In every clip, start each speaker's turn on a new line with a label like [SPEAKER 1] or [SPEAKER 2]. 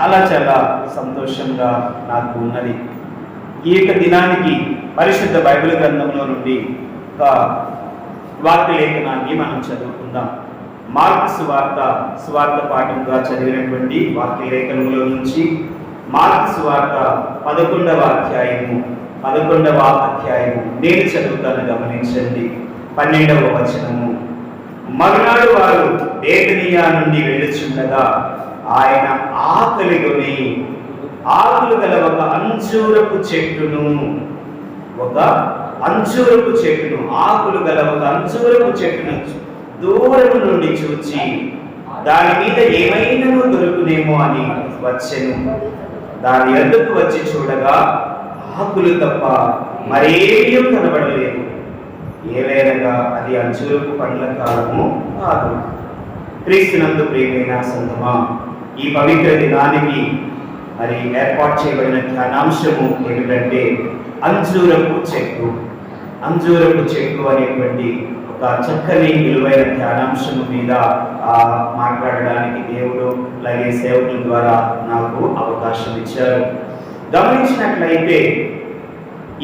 [SPEAKER 1] చాలా చాలా సంతోషంగా నాకు ఉన్నది. ఈ యొక్క దినానికి పరిశుద్ధ బైబిల్ గ్రంథంలో నుండి ఒక వాక్య లేఖనాన్ని మనం చదువుకుందాం. మార్కు సువార్త పాఠంగా చదివినటువంటి వాక్య లేఖనంలో నుంచి మార్కు సువార్త 11వ అధ్యాయము నేను చదువుతాను, గమనించండి. 12వ వచనము. మరునాడు వారు బేతనియా నుండి వెళ్ళుచుండగా ఆయన ఆకలిగొని ఆకులు గల ఒక అంజూరపు చెట్టును ఆకులు గల ఒక అంజూరపు చెట్టును దూరం నుండి చూచి దాని మీద ఏమైనా దొరుకునేమో అని వచ్చెను. దాని ఎద్దుకు వచ్చి చూడగా ఆకులు తప్ప మరేమీ కనబడలేదు. ఏలైనగా అది అంజూరపు పండ్ల కాలము కాదు. క్రీస్తునందు ప్రియమైన సంగమా, ఈ పవిత్ర దినానికి మరి ఏర్పాటు చేయబడిన ధ్యానాంశము ఏమిటంటే అంజూరపు చెట్టు అనేటువంటి ఒక చక్కని విలువైన ధ్యానాంశము మీద మాట్లాడడానికి దేవుడు అలాగే సేవకుల ద్వారా నాకు అవకాశం ఇచ్చారు. గమనించినట్లయితే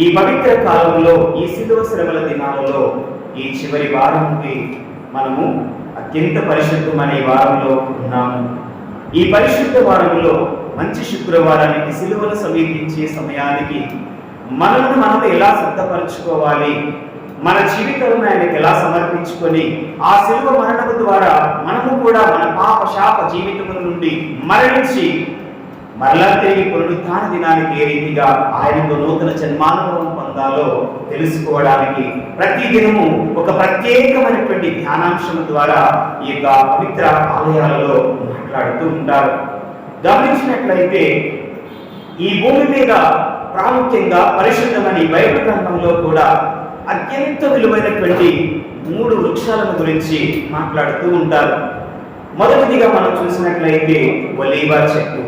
[SPEAKER 1] ఈ పవిత్ర కాలంలో, ఈ శిలువ శ్రమల దినాలలో, ఈ చివరి వారంకి మనము అత్యంత పరిశుద్ధమైన ఈ వారంలో ఉన్నాము. ఈ పరిశుద్ధ వారంలో మంచి శుక్రవారానికి, శిలువను సమీపించే సమయానికి మనల్ని మనం ఎలా సిద్ధపరచుకోవాలి, మన జీవితాలను ఆయనకు ఎలా సమర్పించుకొని ఆ శిలువ మరణము ద్వారా మనము కూడా మన పాప శాప జీవితముల నుండి మరణించి మరలా తిరిగి పునరుత్థాన దినానికి ఏ రీతిగా ఆయనతో నూతన జన్మానుభవం పొందాలో తెలుసుకోవడానికి ప్రతి దినము ఒక ప్రత్యేకమైనటువంటి ధ్యానాంశం ద్వారా ఈ యొక్క పవిత్ర ఆలయాలలో మాట్లాడుతూ ఉంటారు. గమనించినట్లయితే ఈ భూమి మీద ప్రాముఖ్యంగా పరిశుద్ధమైన ఈ బైబిల్ గ్రంథంలో కూడా అత్యంత విలువైనటువంటి 3 వృక్షాలను గురించి మాట్లాడుతూ ఉంటారు. మొదటిదిగా మనం చూసినట్లయితే ఒలీవ చెట్టు.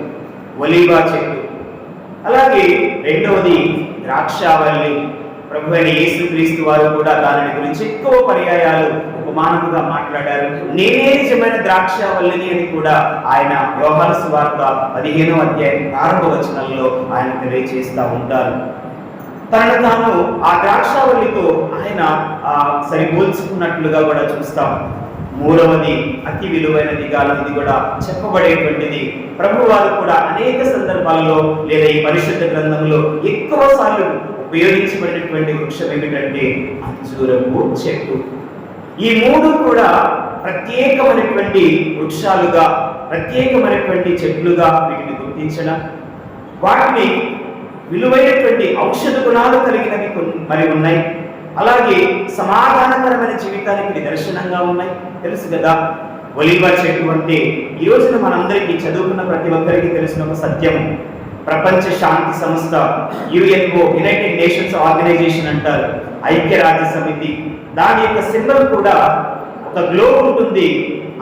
[SPEAKER 1] అలాగే రెండవది ద్రాక్షావల్లి. ప్రభువైన యేసుక్రీస్తు వారు కూడా దాని గురించి ఎక్కువ పర్యాయాలు ఉపమానముగా మాట్లాడారు. నేనే నిజమైన ద్రాక్షావల్లిని అని కూడా ఆయన యోహాను సువార్త 15వ అధ్యాయం 6వ వచనంలో ఆయన తెలియజేస్తూ ఉంటారు. తనను తాను ఆ ద్రాక్షావల్లితో ఆయన సరిపోల్చుకున్నట్లుగా కూడా చూస్తాం. మూడవది అతి విలువైనదిగా ఇది కూడా చెప్పబడేటువంటిది. ప్రభువారు కూడా అనేక సందర్భాల్లో లేదా ఈ పరిశుద్ధ గ్రంథంలో ఎక్కువ సార్లు ఉపయోగించబడినటువంటి వృక్షం ఏమిటంటే అంజూరపు చెట్టు. ఈ 3 కూడా ప్రత్యేకమైనటువంటి వృక్షాలుగా, ప్రత్యేకమైనటువంటి చెట్లుగా వీటిని గుర్తించడం, వాటిని విలువైనటువంటి ఔషధ గుణాలు కలిగినవి మరి ఉన్నాయి. అలాగే సమాధానకరమైన జీవితానికి నిదర్శనంగా ఉన్నాయి. తెలుసు కదా, ఒలీవ చెట్టు అంటే ఈ రోజున మనందరికీ, చదువుకున్న ప్రతి ఒక్కరికి తెలిసిన ఒక సత్యము. ప్రపంచ శాంతి సంస్థ యుఎన్ఓ, యునైటెడ్ నేషన్స్ ఆర్గనైజేషన్ అంటారు, ఐక్యరాజ్య సమితి, దాని యొక్క సింబల్ కూడా ఒక గ్లోబ్ ఉంటుంది.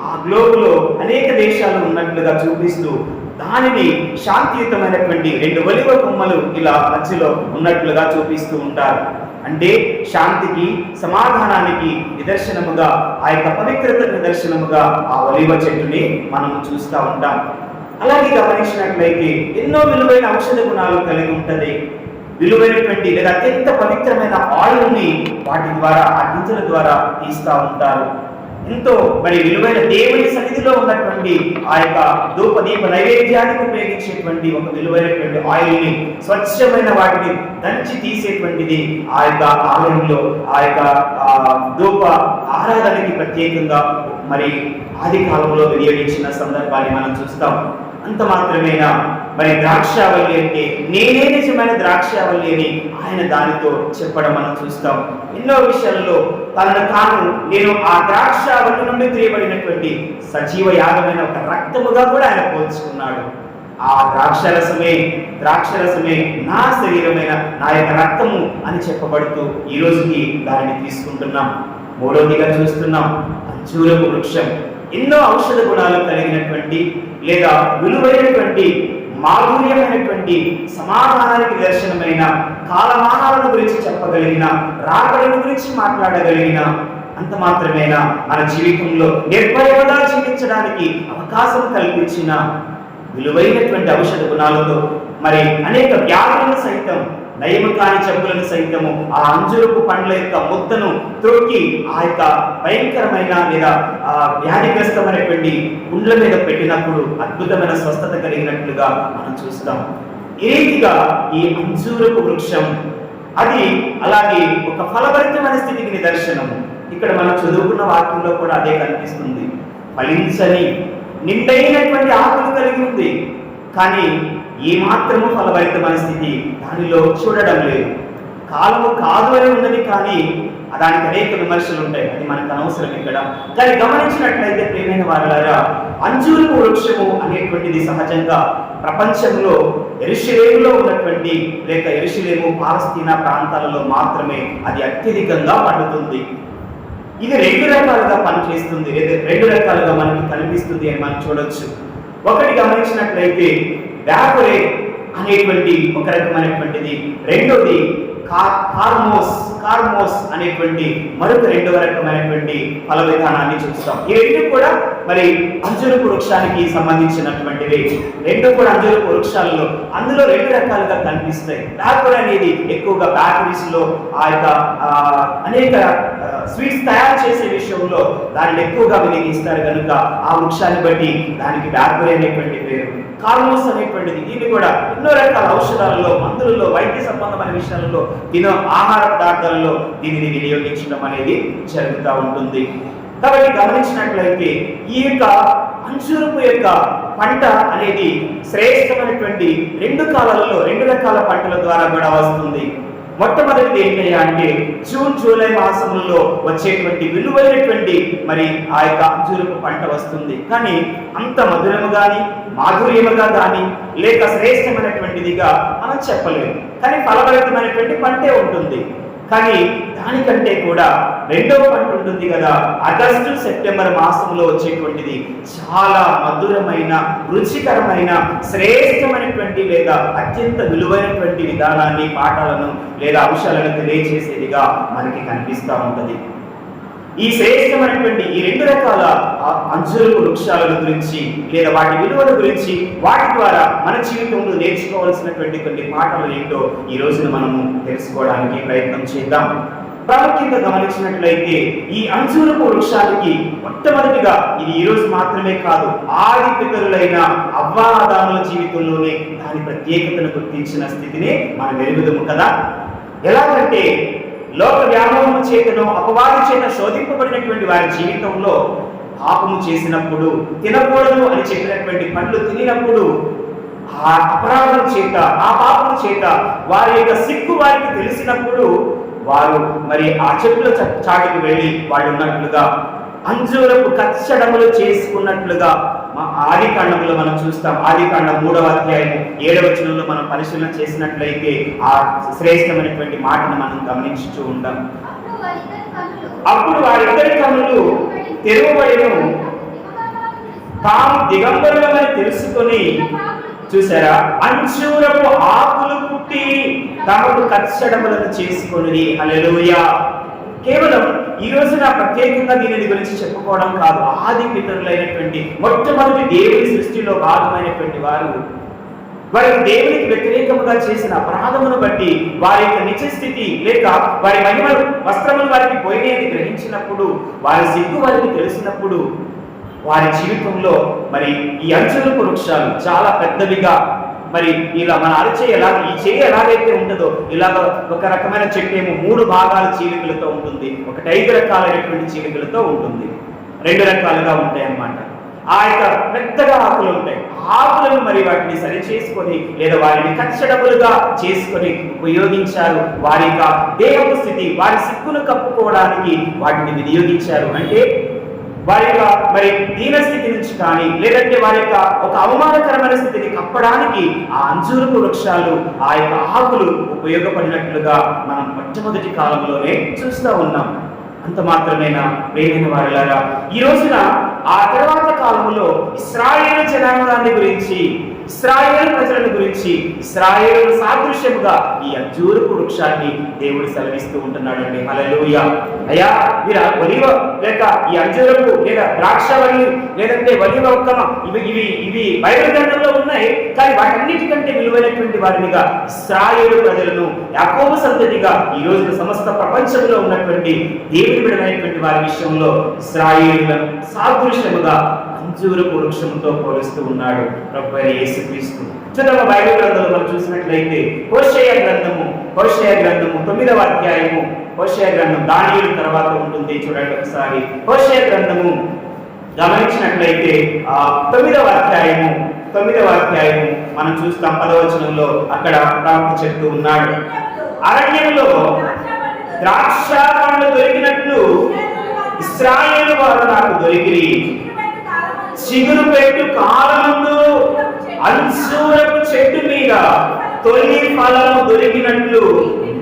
[SPEAKER 1] ఆ గ్లోబ్ లో అనేక దేశాలు ఉన్నట్లుగా చూపిస్తూ దానిని శాంతియుతమైనటువంటి 2 ఒలీవ కొమ్మలు ఇలా మధ్యలో ఉన్నట్లుగా చూపిస్తూ ఉంటారు. అంటే శాంతికి, సమాధానానికి నిదర్శనముగా, ఆ యొక్క పవిత్రత నిదర్శనముగా ఆ ఒలీవ చెట్టుని మనం చూస్తూ ఉంటాం. అలాగే గమనించినట్లయితే ఎన్నో విలువైన ఔషధ గుణాలు కలిగి ఉంటుంది. విలువైనటువంటి లేదా అత్యంత పవిత్రమైన ఆయిల్ని వాటి ద్వారా, ఆ గింజల ద్వారా తీస్తూ ఉంటారు. ఎంతో మరి విలువైన దేవుని సన్నిధిలో ఉన్నటువంటి ఆ యొక్క ధూపదీప నైవేద్యానికి ఉపయోగించేటువంటి ఒక విలువైనటువంటి ఆయిల్ని, స్వచ్ఛమైన వాటిని దంచి తీసేటువంటిది ఆ యొక్క ఆలయంలో, ఆ యొక్క ధూప ఆరాధనకి ప్రత్యేకంగా మరి ఆది కాలంలో వినియోగించిన సందర్భాన్ని మనం చూస్తాం. అంత మాత్రమేనా, మరి ద్రాక్షావల్లి అంటే నేనే నిజమైన ద్రాక్షావల్లి అని ఆయన దానితో చెప్పడం మనం చూస్తాం. ఎన్నో విషయాల్లో తనను తాను నేను ఆ ద్రాక్షావల్లి నుండి తీయబడినటువంటి సజీవ యాగమైన ఒక రక్తముగా కూడా ఆయన పోల్చుకున్నాడు. ఆ ద్రాక్షరసమే నా శరీరమైన నా యొక్క రక్తము అని చెప్పబడుతూ ఈ రోజుకి దానిని తీసుకుంటున్నాం. మూడవదిగా చూస్తున్నాం అంజూరపు వృక్షం. ఎన్నో ఔషధ గుణాలు కలిగినటువంటి లేదా విలువైనటువంటి మాధుర్యమైనటువంటి సమాధానానికి దర్శనమైన, కాలమానాలను గురించి చెప్పగలిగిన, రాకడను గురించి మాట్లాడగలిగిన, అంత మాత్రమేనా మన జీవితంలో నిర్భయంగా జీవించడానికి అవకాశం కల్పించిన విలువైనటువంటి ఔషధ గుణాలతో మరి అనేక వ్యాధులను సైతం, నయము కాని జబ్బులను సైతము ఆ అంజూరపు పండ్ల యొక్క ముద్దను త్రొక్కి ఆ యొక్క భయంకరమైన లేదా వ్యాధిగ్రస్తమైనటువంటి గుండ్ల మీద పెట్టినప్పుడు అద్భుతమైన స్వస్థత కలిగినట్లుగా మనం చూస్తాం. ఈ రీతిగా ఈ అంజూరపు వృక్షం అది అలాగే ఒక ఫలభరితమైన స్థితికి నిదర్శనం. ఇక్కడ మనం చదువుకున్న వాక్యంలో కూడా అదే కనిపిస్తుంది. ఫలించని నిండైనటువంటి ఆకులు కలిగి ఉంది, కానీ ఏ మాత్రము ఫలభరితమైన స్థితి దానిలో చూడడం లేదు. కాలము కాదు అని ఉన్నది, కానీ దానికి అనేక విమర్శలు ఉంటాయి, అది మనకు అనవసరం ఇక్కడ. కానీ గమనించినట్లయితే ప్రియమైన వారలారా, అంజూరపు వృక్షము అనేటువంటిది సహజంగా ప్రపంచంలో యెరూషలేములో ఉన్నటువంటి లేక యెరూషలేము పాలస్తీనా ప్రాంతాలలో మాత్రమే అది అత్యధికంగా పండుతుంది. ఇది రెండు రకాలుగా పనిచేస్తుంది, రెండు రకాలుగా మనకి కనిపిస్తుంది అని మనం చూడొచ్చు. ఒకటి గమనించినట్లయితే వ్యాపరే అనేటువంటి ఒక రకమైనటువంటిది, రెండోది కార్మోస్ అనేటువంటి మరొక రెండవ రకమైనటువంటి ఫల విధానాన్ని చూస్తాం. ఈ రెండు కూడా మరి అంజూరపు వృక్షానికి సంబంధించినటువంటివి. రెండు కూడా అంజూరపు వృక్షాలలో అందులో రెండు రకాలుగా కనిపిస్తాయి. వ్యాపర్ అనేది ఎక్కువగా బేకరీస్ లో ఆ యొక్క అనేక స్వీట్స్ తయారు చేసే విషయంలో దానిని ఎక్కువగా వినియోగిస్తారు కనుక ఆ వృక్షాన్ని బట్టి దానికి వ్యాపర్ అనేటువంటి పేరు. కార్మోస్ అనేటువంటిది దీన్ని కూడా ఎన్నో రకాల ఔషధాలలో, మందులలో, వైద్య సంబంధమైన విషయాలలో, ఆహార పదార్థాలలో దీనిని వినియోగించడం అనేది జరుగుతూ ఉంటుంది. కాబట్టి గమనించినట్లయితే ఈ యొక్క అంజూరపు యొక్క పంట అనేది శ్రేష్టమైనటువంటి రెండు కాలాలలో రెండు రకాల పంటల ద్వారా కూడా వస్తుంది. మొట్టమొదటిది ఏంటయ్యా అంటే జూన్ జూలై మాసంలో వచ్చేటువంటి విలువైనటువంటి మరి ఆ యొక్క అంజూరపు పంట వస్తుంది. కానీ అంత మధురము కానీ మాధుర్యముగా కానీ లేక శ్రేష్టమైనటువంటిదిగా మనం చెప్పలేము. కానీ ఫలభరితమైనటువంటి పంటే ఉంటుంది. కానీ దానికంటే కూడా రెండవ పంట ఉంటుంది కదా, ఆగస్టు సెప్టెంబర్ మాసంలో వచ్చేటువంటిది చాలా మధురమైన, రుచికరమైన, శ్రేష్టమైనటువంటి లేదా అత్యంత విలువైనటువంటి విధానాన్ని, పాఠాలను లేదా అంశాలను తెలియజేసేదిగా మనకి కనిపిస్తూ ఉంటుంది. ఈ శ్రేష్టమైనటువంటి ఈ రెండు రకాల అంజూరపు వృక్షాల గురించి లేదా వాటి విలువల గురించి, వాటి ద్వారా మన జీవితంలో నేర్చుకోవాల్సినటువంటి కొన్ని పాఠాలు ఏంటో ఈ రోజున మనము తెలుసుకోవడానికి ప్రయత్నం చేద్దాం. ప్రాముఖ్యంగా గమనించినట్లయితే ఈ అంజూరపు వృక్షానికి మొట్టమొదటిగా ఇది ఈ రోజు మాత్రమే కాదు, ఆది పితరులైన అవ్వా ఆదాముల జీవితంలోనే దాని ప్రత్యేకతను గుర్తించిన స్థితిని మనం ఎరుగుదము కదా. ఎలాగంటే లోక వ్యామోహము చేతను అపవాది చేత శోధింపబడినటువంటి వారి జీవితంలో పాపము చేసినప్పుడు, తినకూడదు అని చెప్పినటువంటి పండ్లు తినినప్పుడు, ఆ అపరాధం చేత, ఆ పాపం చేత వారి యొక్క సిగ్గు వారికి తెలిసినప్పుడు వారు మరి ఆ చెట్ల చాటుకు వెళ్ళి వాళ్ళు ఉన్నట్లుగా అంజూరపు కచ్చడములు చేసుకున్నట్లుగా ఆది కాండంలో మనం చూస్తాం. ఆది కాండం 3వ అధ్యాయం 7వ వచనంలో మనం పరిశీలన చేసినట్లయితే ఆ శ్రేష్టమైనటువంటి మాటను మనం గమనించుతూ ఉంటాం. అప్పుడు వారిద్దరి కన్నులు తెరవబడిను, తాము దిగంబరులమని తెలుసుకొని, చూసారా, అంజూరపు ఆకులు పుట్టి తమకు కచ్చడములను చేసుకొని. హల్లెలూయా. కేవలం ఈ రోజున ప్రత్యేకంగా దీని గురించి చెప్పుకోవడం కాదు, ఆది పితరులైనటువంటి మొట్టమొదటి దేవుని సృష్టిలో భాగమైనటువంటి వారు దేవునికి వ్యతిరేకముగా చేసిన అపరాధమును బట్టి వారి యొక్క నిజస్థితి లేక వారి మహిమ వస్త్రములు వారికి పోయినది గ్రహించినప్పుడు, వారి సిగ్గు వారికి తెలిసినప్పుడు వారి జీవితంలో మరి ఈ అంజూరపు వృక్షాలు చాలా పెద్దవిగా, మరి ఇలా మన ఈ చేయి ఎలాగైతే ఉంటుందో ఇలాగ ఒక రకమైన చెట్టు ఏమో 3 భాగాల చీలికలతో ఉంటుంది, ఒకటి 5 రకాలైనటువంటి చీలికలతో ఉంటుంది, 2 రకాలుగా ఉంటాయి అన్నమాట. ఆ యొక్క పెద్దగా ఆకులు ఉంటాయి. ఆకులను మరి వాటిని సరి చేసుకొని లేదా వారిని కచ్చడములుగా చేసుకొని ఉపయోగించారు. వారి యొక్క దేహపు స్థితి, వారి సిగ్గును కప్పుకోవడానికి వాటిని వినియోగించారు. అంటే వారి యొక్క మరి దీనస్థితి నుంచి కానీ లేదంటే వారి యొక్క ఒక అవమానకరమైన స్థితిని కప్పడానికి ఆ అంజూరపు వృక్షాలు, ఆ యొక్క ఆకులు ఉపయోగపడినట్లుగా మనం మొట్టమొదటి కాలంలోనే చూస్తూ ఉన్నాం. అంత మాత్రమేనా ప్రియమైన వారిలారా, ఈ రోజున ఆ తర్వాత కాలంలో ఇశ్రాయేలు జనాంగాన్ని గురించి ఇశ్రాయేలు ప్రజలను గురించి, ఇశ్రాయేలు సాదృశ్యముగా ఈ అంజూరపు వృక్షాన్ని దేవుడు సెలవిస్తూ ఉంటున్నాడండి. హల్లెలూయా. అయ్యా, మీరు ఒలివ లేక ఈ అంజూరపు లేదా ద్రాక్షవల్లి లేదంటే ఒలివ ఒక్కమ ఇవి బైబిల్ గ్రంథంలో ఉన్నాయి. కానీ వాటన్నిటికంటే విలువైనటువంటి వారినిగా ఇశ్రాయేలు ప్రజలను, యాకోబు సంతతిగా ఈ రోజున సమస్త ప్రపంచంలో ఉన్నటువంటి దేవుని బిడ్డలైనటువంటి వారి విషయంలో ఇశ్రాయేలులను సాదృశ్యముగా అంజూరపు వృక్షంతో పోలుస్తూ ఉన్నాడు ప్రభువైన యేసుక్రీస్తు. చూద్దాం, బైబిల్ గ్రంథంలో మనం చూసినట్లయితే హోషేయ గ్రంథము 9వ అధ్యాయము, హోషేయ గ్రంథం దానియేలు తర్వాత ఉంటుంది. చూడండి ఒకసారి హోషేయ గ్రంథము గమనించినట్లయితే 9వ అధ్యాయము మనం చూస్తాం. 10వ వచనంలో అక్కడ ప్రవక్త చెప్తూ ఉన్నాడు, అరణ్యంలో ద్రాక్ష పండ్లు దొరికినట్లు ఇశ్రాయేలు వారు నాకు దొరికిరి. చిగురు పెట్టు కాలముందు అంజూరపు చెట్టు మీద తొలి ఫలము దొరికినట్లు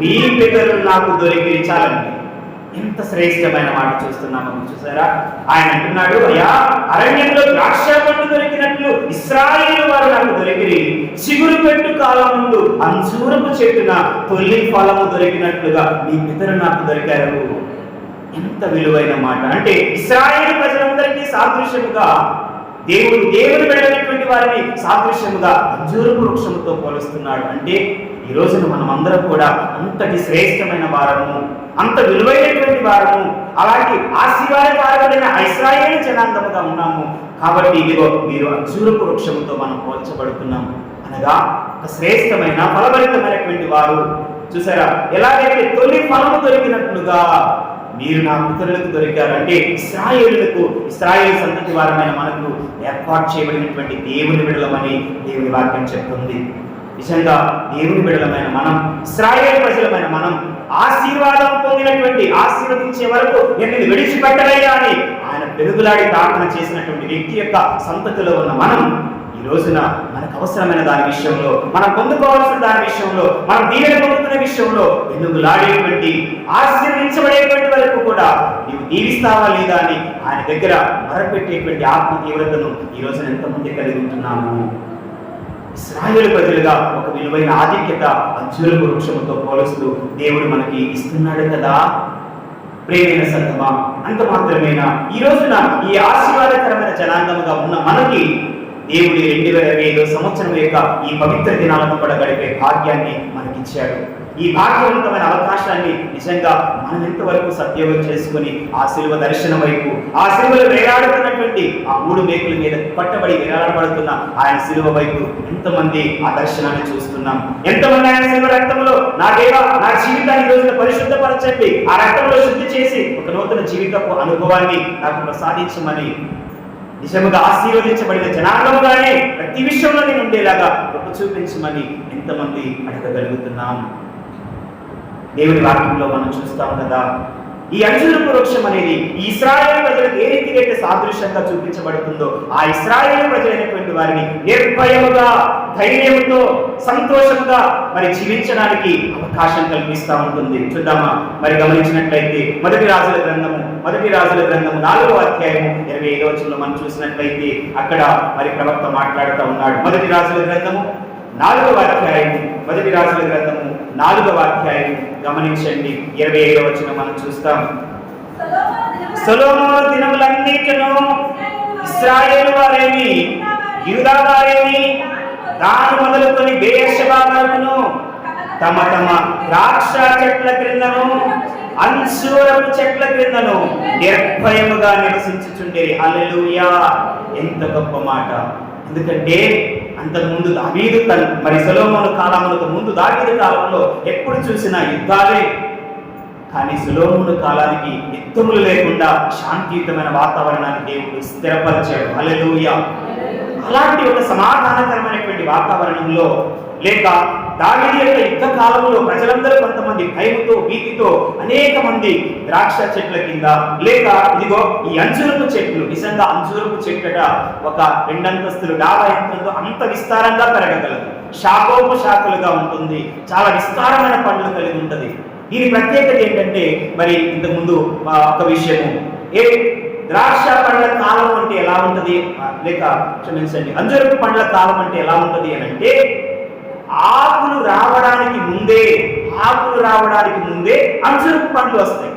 [SPEAKER 1] మీ పితరులు నాకు దొరికిరి. చాలండి, ఎంత శ్రేష్టమైన మాట చూస్తున్నాము. చూసారా, ఆయన అంటున్నాడు, అయ్యా, అరణ్యంలో ద్రాక్ష పండు దొరికినట్లు ఇశ్రాయేలు వారు నాకు దొరికిరి. చిగురు పెట్టు కాలం ముందు అంజూరపు చెట్టున తొలి ఫలము దొరికినట్లుగా మీ పితరులు నాకు దొరికారు. ఎంత విలువైన మాట! అంటే ఇశ్రాయేలు ప్రజలందరికీ సాదృశ్యముగా దేవుడు వెళ్ళినటువంటి వారిని సాదృశ్యముగా అంజూరపు వృక్షముతో పోలుస్తున్నాడు. అంటే ఈ రోజున మనం అందరం కూడా అంతటి శ్రేష్టమైన వారము, అంత విలువైనటువంటి వారము, అలాంటి ఆశీర్వాదకారమైన ఇశ్రాయేలు జనాంగముగా ఉన్నాము. కాబట్టి ఇదిగో మీరు అంజూరపు వృక్షముతో మనం పోల్చబడుతున్నాము. అనగా ఒక శ్రేష్టమైన ఫలభరితమైనటువంటి వారు. చూసారా, ఎలాగైతే తొలి ఫలము దొరికినట్లుగా మీరు నా పితరులకు దొరికారు. అంటే ఇశ్రాయేలు సంతతి వారమైన మనకు ఏర్పాటు చేయబడినటువంటి దేవుని బిడ్డలమని దేవుని వాక్యం చెప్తుంది. నిజంగా దేవుని బిడ్డలమైన మనం, ఇశ్రాయేలు ప్రజలమైన మనం ఆశీర్వాదం పొందినటువంటి, ఆశీర్వదించే వరకు నేను విడిచిపెట్టలేదా అని ఆయన పెరుగులాడి ప్రార్థన చేసినటువంటి వ్యక్తి యొక్క సంతతిలో ఉన్న మనం ఈ రోజున మనకు అవసరమైన దాని విషయంలో, మనం పొందుకోవాల్సిన దాని విషయంలో, మనం దీవెన పొందుతున్న విషయంలో వెనుగులాడేటువంటి, ఆశీర్వదించబడేటువంటి వరకు కూడా నీవు దీవిస్తావా లేదా అని ఆయన దగ్గర మొరపెట్టేటువంటి ఆత్మ తీవ్రతను ఈ రోజున ఎంతమంది కలిగి ఉంటున్నాము. ఇశ్రాయేలు ప్రజలుగా ఒక విలువైన ఆధిక్యత అంజూరపు వృక్షముతో పోలుస్తూ దేవుడు మనకి ఇస్తున్నాడు కదా. ప్రియమైన సంగమా, అంత మాత్రమేనా? ఈ రోజున ఈ ఆశీర్వాదకరమైన జనాంగముగా ఉన్న మనకి దేవుడి 2025 సంవత్సరం యొక్క ఈ పవిత్ర దినాలను కూడా గడిపే భాగ్యాన్ని మనకిచ్చాడు. ఈ భాగ్యవంతమైన అవకాశాన్ని నిజంగా మనం ఎంతవరకు సద్యోగం చేసుకుని ఆ శిలువ దర్శనం వైపు, ఆ శిలువలో వేలాడుతున్నటువంటి ఆ 3 మేకుల మీద పట్టబడి వేలాడబడుతున్న ఆయన శిలువ వైపు ఎంతమంది ఆ దర్శనాన్ని చూస్తున్నాం? ఎంతమంది ఆయన శిలువ రక్తంలో నా దేవా, నా జీవితాన్ని రోజున పరిశుద్ధపరచండి, ఆ రక్తంలో శుద్ధి చేసి ఒక నూతన జీవితపు అనుభవాన్ని నాకు ప్రసాదించమని, నిజముగా ఆశీర్వదించబడిన జనాంగముగానే ప్రతి విషయంలో నేను ఉండేలాగా కృప చూపించమని ఎంతమంది అడగగలుగుతున్నాం? దేవుని వాక్యంలో మనం చూస్తాం కదా, ఈ అంజూరపు వృక్షం అనేది ఈ ఇశ్రాయేలు ప్రజలకు ఏ రీతిగా అయితే సాదృశ్యంగా చూపించబడుతుందో, ఆ ఇశ్రాయేలు ప్రజలైనటువంటి వారిని నిర్భయముగా, ధైర్యంతో, సంతోషంగా మరి జీవించడానికి అవకాశం కల్పిస్తూ ఉంటుంది. చూద్దామా, మరి గమనించినట్లయితే మొదటి రాజుల గ్రంథము 4వ అధ్యాయము 25వ వచనంలో మనం చూసినట్లయితే అక్కడ మరి ప్రవక్త మాట్లాడుతూ ఉన్నాడు. మొదటి రాజుల గ్రంథము 4వ అధ్యాయము గమనించండి, 25వ వచనం మనం చూస్తాం. సొలొమోను దినములన్నిటిను ఇశ్రాయేలు వారేమి, యూదా వారేమి, దాని మొదలుకొని బెయేర్షెబా వరకును తమ తమ ద్రాక్ష చెట్ల క్రిందను అంజూరపు చెట్ల క్రిందను నిర్భయముగా నివసించుచుండేది. హల్లెలూయా! ఎంత గొప్ప మాట! ఎందుకంటే అంతకుముందు దావీదు మరి సొలొమోను కాలములకు ముందు దావీదు కాలంలో ఎప్పుడు చూసినా యుద్ధాలే. కానీ సొలొమోను కాలానికి యుద్ధములు లేకుండా శాంతియుతమైన వాతావరణాన్ని దేవుడు స్థిరపరిచాడు. హల్లెలూయా! అలాంటి ఒక సమాధానకరమైనటువంటి వాతావరణంలో, లేక దావీదు యొక్క యుద్ధ కాలంలో ప్రజలందరూ కొంతమంది భయముతో, భీతితో అనేక మంది ద్రాక్ష చెట్ల కింద, లేక ఇదిగో ఈ అంజూరపు చెట్లు, నిజంగా అంజూరపు చెట్లట ఒక 2 అంతస్తులు డాబా ఎంతుందో అంత విస్తారంగా పెరగగలదు, శాఖోపశాఖలుగా ఉంటుంది, చాలా విస్తారమైన పండ్లు కలిగి ఉంటుంది. దీని ప్రత్యేకత ఏంటంటే, మరి ఇంతకుముందు ఒక విషయము, ద్రాక్ష పండ్ల కాలం అంటే ఎలా ఉంటది, లేక క్షమించండి, అంజూరపు పండ్ల కాలం అంటే ఎలా ఉంటది అని అంటే, ఆకులు రావడానికి ముందే అంజూరపు పండ్లు వస్తాయి.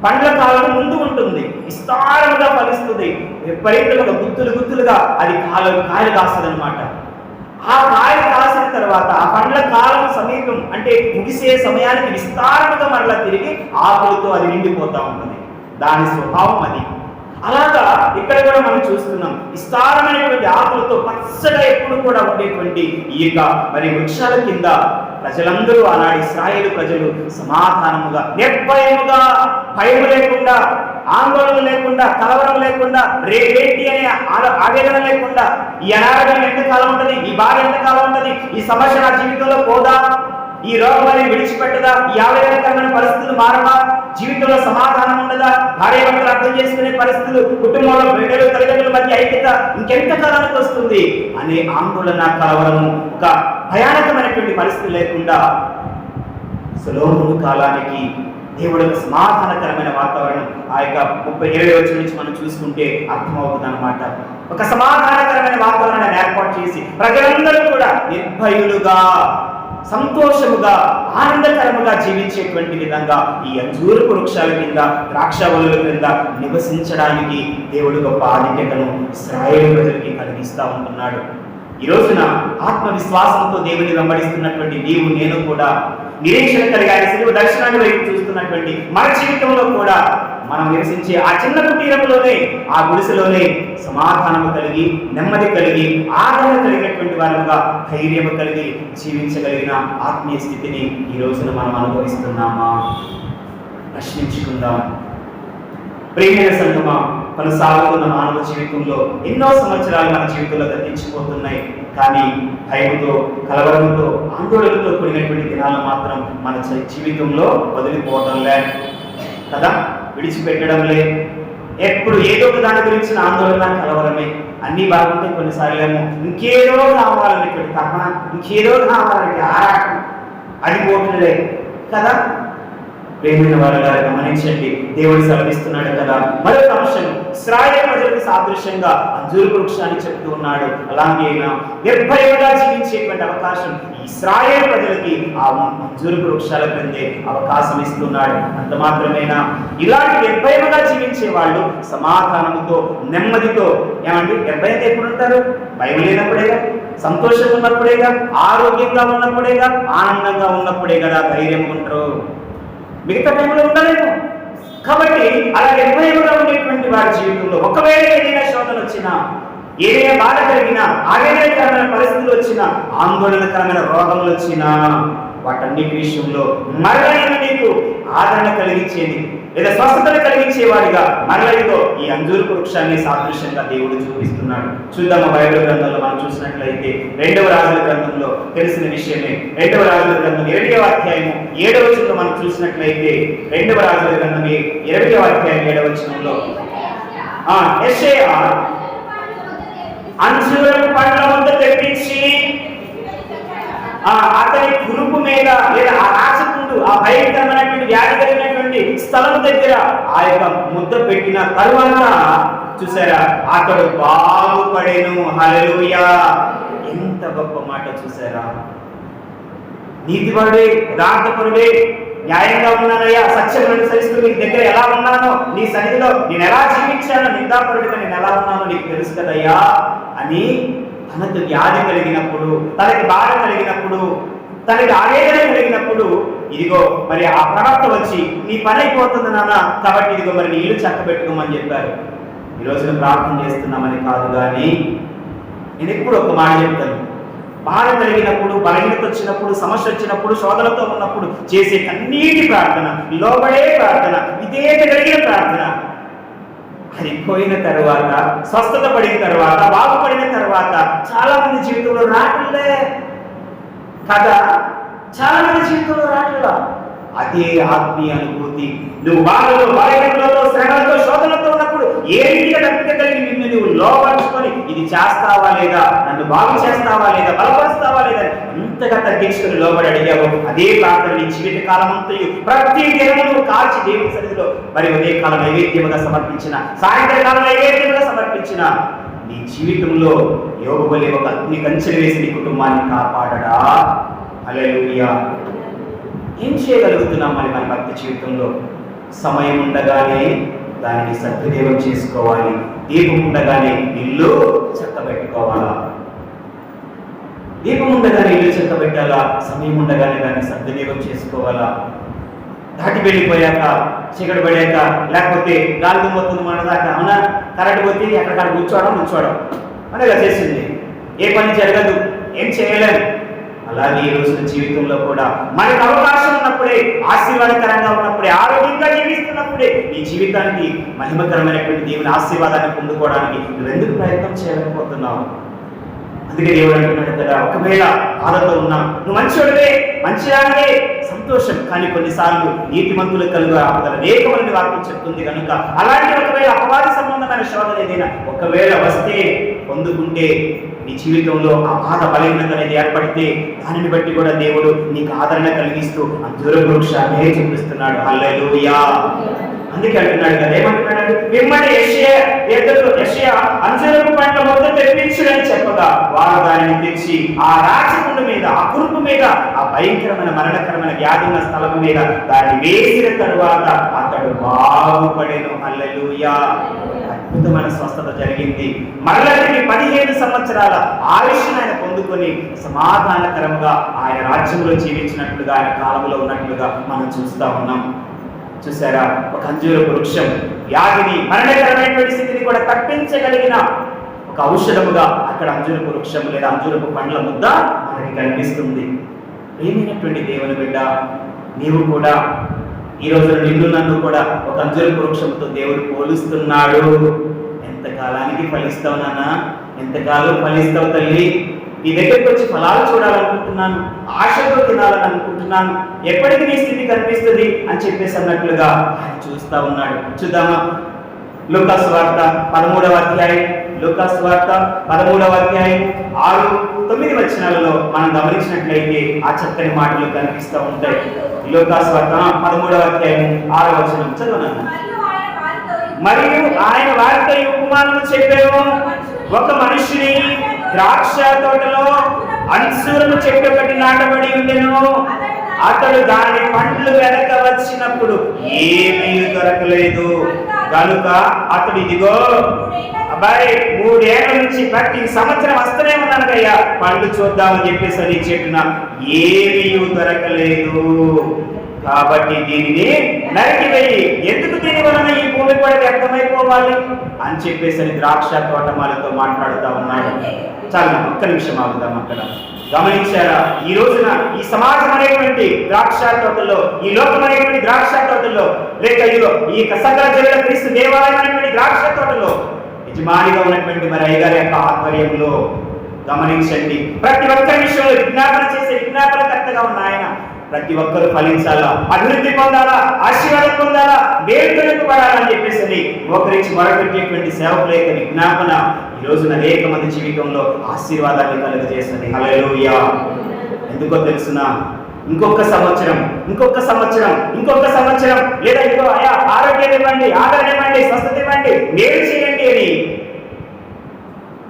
[SPEAKER 1] పండ్ల కాలం ముందు ఉంటుంది, విస్తారంగా ఫలిస్తుంది, విపరీతంగా గుత్తులుగా అది కాయలు కాస్తుంది అనమాట. ఆ కాయలు కాసిన తర్వాత ఆ పండ్ల కాలం సమీపం అంటే ముగిసే సమయానికి విస్తారంగా మరలా తిరిగి ఆకులతో అది నిండిపోతా ఉంటుంది. దాని స్వభావం అది. అలాగా ఇక్కడ కూడా మనం చూస్తున్నాం, విస్తారమైనటువంటి ఆకులతో పచ్చగా ఎప్పుడు కూడా ఉండేటువంటి ఈ యొక్క మరి వృక్షాల కింద ప్రజలందరూ, ఆనాడు ఇశ్రాయేలు ప్రజలు సమాధానముగా, నిర్భయముగా, భయం లేకుండా, ఆందోళన లేకుండా, కలవరం లేకుండా, రేపేంటి అనే ఆవేదన లేకుండా, ఈ అనారోగ్యం ఎంతకాలం ఉంటుంది, ఈ బాధ ఎంతకాలం ఉంటుంది, ఈ సమస్య నా జీవితంలో పోదా, ఈ రోగం అనేది విడిచిపెట్టదా, ఈ ఆవేదనకరమైన పరిస్థితులు మారవా, జీవితంలో సమాధానం ఉండదా, భార్యాభర్తలు అర్థం చేసుకునే పరిస్థితులు, కుటుంబంలో బిడ్డలు తల్లిదండ్రుల మధ్య ఐక్యత ఇంకెంత కాలానికి వస్తుంది అనే ఆందోళన, కలవరము, ఒక భయానకమైనటువంటి పరిస్థితి లేకుండా సొలొమోను కాలానికి దేవుడు ఒక సమాధానకరమైన వాతావరణం ఆ యొక్క 37వ వచనం నుంచి మనం చూసుకుంటే అర్థమవుతుంది అన్నమాట. ఒక సమాధానకరమైన వాతావరణాన్ని ఏర్పాటు చేసి ప్రజలందరూ కూడా నిర్భయులుగా, సంతోషముగా, ఆనందకరముగా జీవించేటువంటి విధంగా ఈ అంజూరపు వృక్షాల కింద, ద్రాక్షవల్లుల కింద నివసించడానికి దేవుడు గొప్ప ఆధిక్యతను ఇశ్రాయేలు ప్రజలకి కలిగిస్తా ఉంటున్నాడు. ఈ రోజున ఆత్మవిశ్వాసంతో దేవుని వెంబడిస్తున్నటువంటి నీవు, నేను కూడా నిరీక్షణ కలిగి ఆయన శిలువ దర్శనాన్ని వైపు చూస్తున్నటువంటి మన జీవితంలో కూడా మనం నివసించే ఆ చిన్న కుటీరంలోనే, ఆ గుడిసెలోనే సమాధానము కలిగి, నెమ్మది కలిగి, ఆదరణ కలిగినటువంటి వారుగా, ధైర్యము కలిగి జీవించగలిగిన ఆత్మీయ స్థితిని ఈ రోజున మనం అనుభవిస్తున్నామా? ప్రశ్నించుకుందాం. ప్రియమైన సంగమా, కొనసాగుతున్న మానవ జీవితంలో ఎన్నో సంవత్సరాలు మన జీవితంలో గతించిపోతున్నాయి. కానీ భయంతో, కలవరంతో, ఆందోళనతో కూడినటువంటి దినాలు మాత్రం మన జీవితంలో వదిలిపోవడం లే కదా, విడిచిపెట్టడం లే. ఎప్పుడు ఏదో ఒక దాని గురించిన ఆందోళన, కలవరమే. అన్నీ బాగుంటే కొన్నిసార్లు ఏమో ఇంకేదో కావాలనేటువంటి తపన, ఇంకేదో కావాలంటే ఆరాటం, అది పోతుండే కదా. ప్రేమైన వారుగా గమనించండి, దేవుడు సెలవిస్తున్నాడు కదా. మరొక అంశం, ఇశ్రాయేలు ప్రజలకు సాదృశ్యంగా అంజూరపు వృక్షాన్ని చెప్తూ ఉన్నాడు. అలాగే నిర్భయంగా జీవించేటువంటి అవకాశం ఇశ్రాయేలు ప్రజలకి ఆ అంజూరపు వృక్షాల క్రిందే అవకాశం ఇస్తున్నాడు. అంత మాత్రమేనా, ఇలాంటి నిర్భయంగా జీవించే వాళ్ళు సమాధానముతో, నెమ్మదితో, ఏమండి నిర్భయంగా ఎప్పుడు ఉంటారు? భయం లేనప్పుడేగా, సంతోషంగా ఉన్నప్పుడేగా, ఆరోగ్యంగా ఉన్నప్పుడేగా, ఆనందంగా ఉన్నప్పుడే కదా ధైర్యంగా ఉంటారు. మిగతా టైంలో ఉండలేము. కాబట్టి అలా నిర్భయంగా ఉండేటువంటి వారి జీవితంలో ఒకవేళ ఏదైనా శోధన వచ్చినా, ఏదైనా బాధ కలిగినా, ఆవేదనకరమైన పరిస్థితులు వచ్చినా, ఆందోళనకరమైన రోగములు వచ్చినా, వాటన్నిటి విషయంలో మరలైన నీకు ఆదరణ కలిగించేది లేదా స్వస్థతను కలిగించేవాడిగా మరలైతో ఈ అంజూరపు వృక్షాన్ని సాదృశ్యంగా దేవుడు చూపిస్తున్నాడు. చూద్దాము బైబిల్ గ్రంథంలో మనం చూసినట్లయితే 2వ రాజుల గ్రంథంలో తెలిసిన విషయమే. 2వ రాజుల గ్రంథం 20వ అధ్యాయము 7వ వచనంలో మనం చూసినట్లయితే 2వ రాజుల గ్రంథం 20వ అధ్యాయం 7వ వచనంలో యెషయా అంజూరపు పండ్ల వద్ద తెప్పించి అతని కురుపు మీద లేదా ఆ రాచకుండు, ఆ భయంకరమైనటువంటి వ్యాధి కలిగినటువంటి స్థలం దగ్గర ఆ యొక్క ముద్ద పెట్టిన తరువాత చూసారా, అతడు బాగుపడెను. హల్లెలూయా! ఎంత గొప్ప మాట చూసారా. నీతిపరుడే, యథార్థపరుడే, న్యాయంగా ఉన్నానయ్యా, సత్యం అనుసరిస్తూ నీ దగ్గర ఎలా ఉన్నానో, నీ సన్నిధిలో నేను ఎలా జీవించానో, నిందాపరుడిగా నేను ఎలా ఉన్నానో నీకు తెలుసు కదయ్యా అని తనకు వ్యాధి కలిగినప్పుడు, తనకి బాధ కలిగినప్పుడు, తనకి ఆవేదన కలిగినప్పుడు, ఇదిగో మరి ఆ ప్రవక్త వచ్చి నీ పని అయిపోతుంది నాన్న, కాబట్టి ఇదిగో మరి నీ ఇల్లు చక్కబెట్టుకోమని చెప్పారు. ఈ రోజున ప్రార్థన చేస్తున్నామని కాదు, కానీ నేను ఎప్పుడు ఒక మాట చెప్తాను, బాధ కలిగినప్పుడు, బలహీనత వచ్చినప్పుడు, సమస్య వచ్చినప్పుడు, శోధనతో ఉన్నప్పుడు చేసే కన్నీటి ప్రార్థన, లోబడే ప్రార్థన, విధేయత కలిగిన ప్రార్థన, అది పోయిన తర్వాత, స్వస్థత పడిన తర్వాత, బాగుపడిన తర్వాత చాలా మంది జీవితంలో రాట్లే కదా, చాలా మంది జీవితంలో రాట్లా. అదే ఆత్మీయ అనుభూతి నువ్వు బాధలో, బలహీనతలతో, శ్రమలతో, శోధనతో ఉన్నప్పుడు ఏ రీతిగా దప్పిక కలిగి నిన్ను నువ్వు లోపరుచుకొని ఇది చేస్తావా లేదా, నన్ను బాగు చేస్తావా లేదా, బలపరుస్తావా లేదా, ఎంతగా తగ్గించుకుని లోబడి అడిగావో అదే ప్రార్థన నీ జీవిత కాలం అంతయు ప్రతి దినము కాల్చి దేవుని సన్నిధిలో మరి ఉదయకాలం నైవేద్యముగా సమర్పించిన, సాయంత్రకాలం నైవేద్యముగా సమర్పించిన నీ జీవితంలో యోబు వలె ఒక అగ్ని కంచెలు వేసి నీ కుటుంబాన్ని కాపాడడా? హల్లెలూయా. ఏం చేయగలుగుతున్నాం మరి మన భక్తి జీవితంలో? సమయం ఉండగానే దానిని సద్వినియోగం చేసుకోవాలి. దీపం ఉండగానే ఇల్లు చక్కబెట్టుకోవాలా? దీపం ఉండగానే ఇల్లు చక్కబెట్టాలా? సమయం ఉండగానే దాన్ని సద్వినియోగం చేసుకోవాలా? దాటి వెళ్ళిపోయాక, చీకటి పడాక, లేకపోతే గాలి దుమ్మొస్తుంది మనదాకా, అవునా, కరెంట్ పోతే అక్కడ కూర్చోవడం అనేలా చేసింది. ఏ పని జరగదు, ఏం చేయలేము. అలాగే ఈ రోజు జీవితంలో కూడా మనకు అవకాశం ఉన్నప్పుడే, ఆశీర్వాదకరంగా ఉన్నప్పుడే, ఆరోగ్యంగా జీవిస్తున్నప్పుడే ఈ జీవితానికి మహిమకరమైనటువంటి దేవుని ఆశీర్వాదాన్ని పొందుకోవడానికి నువ్వు ఎందుకు ప్రయత్నం చేయలేకపోతున్నావు? అందుకే దేవుడు అంటున్నాడు కదా, ఒకవేళ బాధతో ఉన్నా నువ్వు మంచివాడివే, మంచిదానివే, సంతోషం. కానీ కొన్నిసార్లు నీతిమంతులకు కలుగు ఆపదల అనేకమైన వాక్యం చెప్తుంది కనుక అలాంటి ఒకవేళ అపవాది సంబంధమైన శోధన ఏదైనా ఒకవేళ వస్తే, పొందుకుంటే నీ జీవితంలో ఆ బాధ బలహీనత అనేది ఏర్పడితే దానిని బట్టి కూడా దేవుడు నీకు ఆదరణ కలిగిస్తూ అంజూర వృక్షాన్ని చూపిస్తున్నాడు. హల్లెలూయా. అందుకే అంటున్నాడు కదా, ఏమంటున్నాడు? మిమ్మల్ని యెషయా అంజూరపు పండ్ల మొత్తం తెప్పించుడని చెప్పగా వారు దానిని తెచ్చి ఆ రాచకుండు మీద, ఆ కురుపు మీద, ఆ భయంకరమైన మరణకరమైన వ్యాధి ఉన్న స్థలం మీద దాన్ని వేసిన తరువాత అతడు బాగుపడెను. హల్లెలూయా. అద్భుతమైన స్వస్థత జరిగింది. మరలా 15 సంవత్సరాల ఆయుష్ను ఆయన పొందుకొని సమాధానకరంగా ఆయన రాజ్యంలో జీవించినట్లుగా, ఆయన కాలంలో ఉన్నట్లుగా మనం చూస్తా ఉన్నాం. చూసారా? ఒక అంజూరపు వృక్షం వ్యాధిని, మరణకరమైనటువంటి స్థితిని కూడా తప్పించగలిగిన ఒక ఔషధముగా అక్కడ అంజూరపు వృక్షం లేదా అంజూరపు పండ్ల ముద్ద మనకి కనిపిస్తుంది. ఏమైనటువంటి దేవుని బిడ్డ, నీవు కూడా ఈ రోజు నిన్ను నన్ను కూడా ఒక అంజూరపు వృక్షంతో దేవుడు పోలుస్తున్నాడు. ఎంతకాలానికి ఫలిస్తావు నాన్న? ఎంతకాలం ఫలిస్తావు తల్లి? నీ దగ్గరికి వచ్చి ఫలాలు చూడాలనుకుంటున్నాను, ఆశతో తినాలని అనుకుంటున్నాను, ఎప్పటికీ నీ స్థితి కనిపిస్తుంది అని చెప్పేసి అన్నట్లుగా ఆయన చూస్తా ఉన్నాడు. చూద్దామా? లూకాసు వార్త 13వ అధ్యాయం, లూకాసు వార్త 13వ అధ్యాయం 6-9 వచనాలలో మనం గమనించినట్లయితే ఆ చక్కని మాటలు కనిపిస్తూ ఉంటాయి. లూకాసు వార్త 13వ అధ్యాయం 6వ వచనం చదవనన్నా. మరియు ఆయన వారితో ఈ ఉపమానము చెప్పారు, ఒక మనిషిని ద్రాక్ష తోటలో అంజూరపు చెట్టు ఒకటి నాటబడి ఉండెను. అతడు దాని పండ్లు వెనక వచ్చినప్పుడు ఏమీ దొరకలేదు కనుక అతడు ఇదిగో అబ్బాయి 3 ఏళ్ల నుంచి ప్రతి సంవత్సరం వస్తూనే ఉన్నాను కయ్యా, పండ్లు చూద్దామని చెప్పేసి అది చెట్టున ఏమీ దొరకలేదు, కాబట్టి దీనిని నరికివేయి, ఎందుకు దీని వలన ఈ భూమి కూడా వ్యర్థమైపోవాలి అని చెప్పేసి ద్రాక్ష తోటమాలతో మాట్లాడుతూ ఉన్నాడు. చాలా ఒక్క నిమిషం ఆగుదాం. అక్కడ గమనించారా? ఈ రోజున ఈ సమాజం అనేటువంటి ద్రాక్ష తోటల్లో, ఈ లోకం అనేటువంటి ద్రాక్ష తోటల్లో, లేక ఈ సకల జనుల క్రీస్తు దేవాలయం అనేటువంటి ద్రాక్ష తోటలో యజమానిగా ఉన్నటువంటి మరి అయ్యగారి యొక్క ఆధ్వర్యంలో గమనించండి, ప్రతి ఒక్కరి విషయంలో విజ్ఞాపన చేసే విజ్ఞాపనకర్తగా ఉన్న ఆయన ప్రతి ఒక్కరు ఫలించాలా, అభివృద్ధి పొందాలా, ఆశీర్వాదం పొందాలా, వేడుకలుపడాలని చెప్పేసి ఒకరించి మొరపెట్టేటువంటి సేవకుల యొక్క విజ్ఞాపన ఈ రోజున అనేక మంది జీవితంలో ఆశీర్వాదాన్ని కలుగజేస్తుంది. హల్లెలూయా. ఎందుకో తెలుసునా? ఇంకొక సంవత్సరం లేదా ఇంకో ఆరోగ్యం ఇవ్వండి, ఆదరణ ఇవ్వండి, స్వస్థత ఇవ్వండి, మేలు చేయండి అని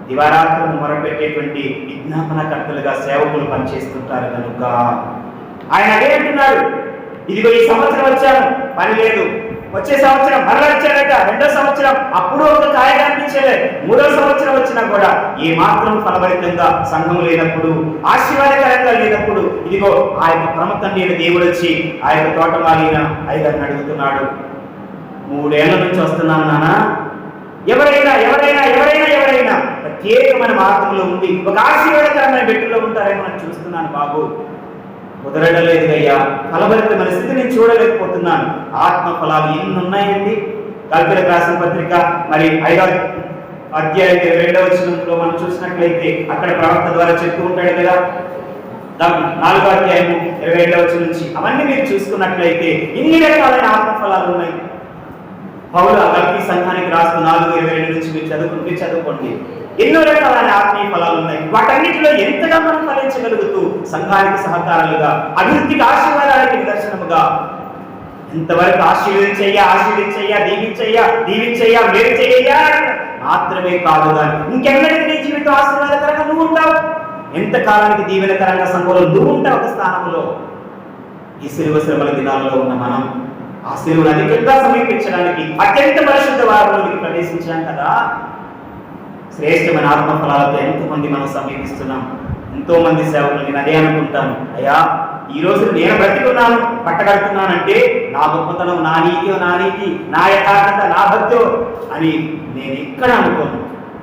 [SPEAKER 1] దివారాత్రం మొరపెట్టేటువంటి విజ్ఞాపనకర్తలుగా సేవకులు పనిచేస్తుంటారు కనుక ఆయన అదే అంటున్నాడు, ఇదిగో ఈ సంవత్సరం వచ్చాను, పని లేదు, వచ్చే సంవత్సరం మరలా వచ్చాడట, 2వ సంవత్సరం అప్పుడు ఒక కాయ కనిపించలేదు, 3వ సంవత్సరం వచ్చినా కూడా ఏ మాత్రం ఫలభరితంగా సంఘం లేనప్పుడు, ఆశీర్వాదకరంగా లేనప్పుడు ఇదిగో ఆ యొక్క పరమ తండ్రి అయిన దేవుడు వచ్చి ఆ యొక్క తోటమాలిన అయ్యగారిని అడుగుతున్నాడు, 3 ఏళ్ల నుంచి వస్తున్నాను నాన్న, ఎవరైనా ప్రత్యేకమైన మార్గంలో ఉండి ఒక ఆశీర్వాదకరమైన బెట్టులో ఉంటారేమో అని చూస్తున్నాను బాబు, కుదరడలేదు అయ్యా, ఫలభరితమైన స్థితి నేను చూడలేకపోతున్నాను. ఆత్మ ఫలాలు ఎన్ని ఉన్నాయండి? గల్తీయులకు రాసిన పత్రిక మరి 5వ అధ్యాయం 22వ వచనంలో మనం చూసినట్లయితే అక్కడ ప్రవక్త ద్వారా చెప్తూ ఉంటాడు కదా, 4వ అధ్యాయం 22వ వచనం నుంచి అవన్నీ మీరు చూసుకున్నట్లయితే ఇన్ని రకాలైన ఆత్మ ఫలాలు ఉన్నాయి. పౌలు గల్తీ సంఘానికి రాసిన 4:22 నుంచి మీరు చదువుకోండి. ఎన్నో రకాలైన ఆత్మీయ ఫలాలు ఉన్నాయి. వాటన్నిటిలో ఎంతగా మనం ఫలించగలుగుతూ సంఘానికి సహకారాలుగా, అభివృద్ధికి, ఆశీర్వాదానికి నిదర్శనముగా ఎంతవరకు ఆశీర్వదించయ్యా, దీవించయ్యా, మేలు చెయ్యా మాత్రమే కాదు కానీ ఇంకెన్నటికీ నీ జీవితం ఆశీర్వాదకరంగా నువ్వు ఉంటావు. ఎంతకాలానికి దీవెనకరంగా సంఘంలో నువ్వు ఉంటావు ఒక స్థానంలో. ఈ శిలువ శ్రమల దినాల్లో ఉన్న మనం ఆ శిలువను అధికంగా సమీపించడానికి అత్యంత పరిశుద్ధ వారంలోకి ప్రవేశించాం కదా. శ్రేష్టమైన ఆత్మఫలాలతో ఎంతమంది మనం సమీపిస్తున్నాం. ఎంతో మంది సేవకులు నేను అదే అనుకుంటాను, అయ్యా ఈ రోజు నేను బ్రతికున్నాను, పట్టగడుతున్నానంటే నా గొప్పతనం, నా నీతి, నా యథార్థత, నా భక్తో అని నేను ఎక్కడ అనుకోను.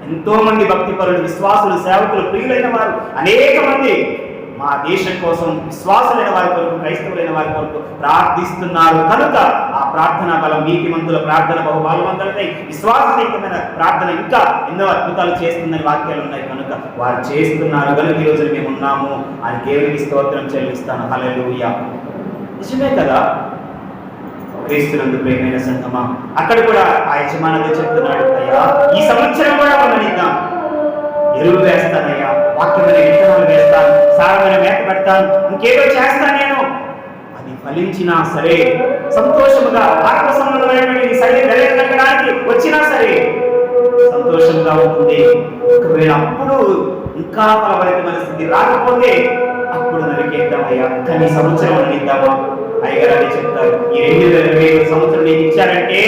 [SPEAKER 1] ఎంతో మంది భక్తి పరులు, విశ్వాసులు, సేవకులు, ప్రియులైన వారు అనేక మంది మా దేశం కోసం, విశ్వాసులైన వారి కొరకు, క్రైస్తవులైన వారి కొరకు ప్రార్థిస్తున్నారు కనుక ఆ ప్రార్థనా బలం, నీతిమంతుల ప్రార్థన బహుబలవంతులై విశ్వాసరహితమైన ప్రార్థన ఇంకా ఎన్నో అద్భుతాలు చేస్తుందని వాక్యాలు ఉన్నాయి కనుక వారు చేస్తున్నారు కనుక ఈ రోజు మేము ఉన్నాము అని దేవునికి స్తోత్రం చెల్లిస్తాను. హల్లెలూయా. నిజమే కదా క్రీస్తునందు ప్రియమైన సంగమా. అక్కడ కూడా ఆ యజమానుడు చెప్తున్నాడు, అయ్యా ఈ సంవత్సరం కూడా ఉండనిద్దాం, ఎరువు వేస్తానయ్యా, వాక్యమైన విత్తనాలు వేస్తాను, సారమైన మేత పెడతాను, ఇంకేదో చేస్తాను నేను. అది ఫలించినా సరే సంతోషముగా, ఆత్మ సంబంధమైనటువంటి శరీరం వెలగడానికి వచ్చినా సరే సంతోషంగా ఉంటుంది. ఒకవేళ అప్పుడు ఇంకా ఫలభరితమైన స్థితి రాకపోతే అప్పుడు నరికేద్దామయ్యా, కానీ సంవత్సరం అందిద్దామా. అయ్యగారు అదే చెప్తారు, ఈ 2020 సంవత్సరం నీకు ఇచ్చారంటే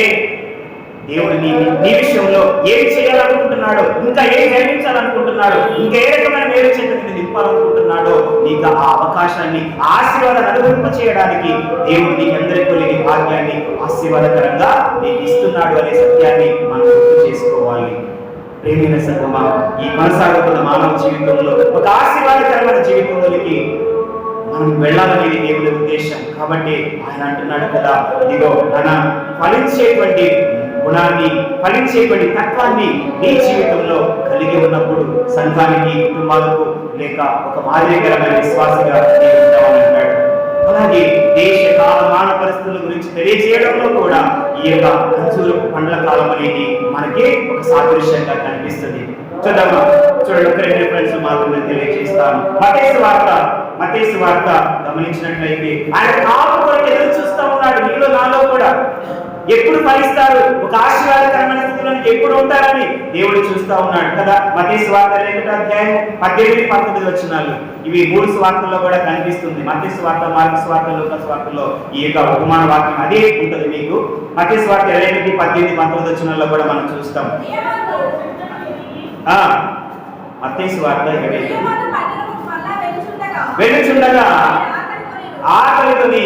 [SPEAKER 1] దేవుడు నీ విషయంలో ఏం చేయాలనుకుంటున్నాడో, ఇంకా ఏం జరిగించాలనుకుంటున్నాడో, ఇంకా ఏ రకమైన మేలు చేతులు నింపాలనుకుంటున్నాడో నీకు ఆ అవకాశాన్ని, ఆశీర్వాదాన్ని అనుభవింప చేయడానికి దేవుడు నీకందరికీ లేని భాగ్యాన్ని ఆశీర్వాదకరంగా నీకు ఇస్తున్నాడు అనే సత్యాన్ని మనం గుర్తు చేసుకోవాలి. ప్రేమైన సంగమా, ఈ కొనసాగుతున్న మానవ జీవితంలో ఒక ఆశీర్వాదకరమైన జీవితంలోకి మనం వెళ్ళాలనేది దేవుడి ఉద్దేశం. కాబట్టి ఆయన అంటున్నాడు కదా, ఇదిగో మన ఫలించేటువంటి గుణాన్ని, ఫలించేటువంటి తత్వాన్ని నీ జీవితంలో కలిగి ఉన్నప్పుడు సంఘానికి, కుటుంబాలకు లేక ఒక మాదిరికరమైన విశ్వాసగా నీవు ఉంటావని అంటాడు. అలాగే దేశ కాలమాన పరిస్థితుల గురించి తెలియజేయడంలో కూడా ఈ యొక్క అంజూరు పండ్ల కాలం అనేది మనకి ఒక సాదృశ్యంగా కనిపిస్తుంది. చూద్దామా, చూడండి, ఒక 2 రిఫరెన్స్ మాత్రమే తెలియజేస్తాను. మత్తయి వార్త గమనించినట్లయితే ఆయన కాపు కొరకు ఎదురు చూస్తూ ఉన్నాడు. నీలో నాలో కూడా ఎప్పుడు ఫలిస్తారు, ఒక ఆశీర్వాదకరమైన స్థితిలోనికి ఎప్పుడు ఉంటారని దేవుడు చూస్తూ ఉన్నాడు కదా. మత్తయి వార్త 2వ అధ్యాయం 18-19 వచనాలు ఇవి 3 సువార్తల్లో కూడా కనిపిస్తుంది. మత్తయి వార్త, మార్కు వార్త, లూకా వార్తల్లో ఈ యొక్క ఉపమాన వాక్యం అదే ఉంటుంది మీకు. మత్తయి వార్త 21-18-19 వచనాల్లో కూడా మనం చూస్తాం. మత్తయి వార్త వెళ్ళుచుండగా ఆకలితోని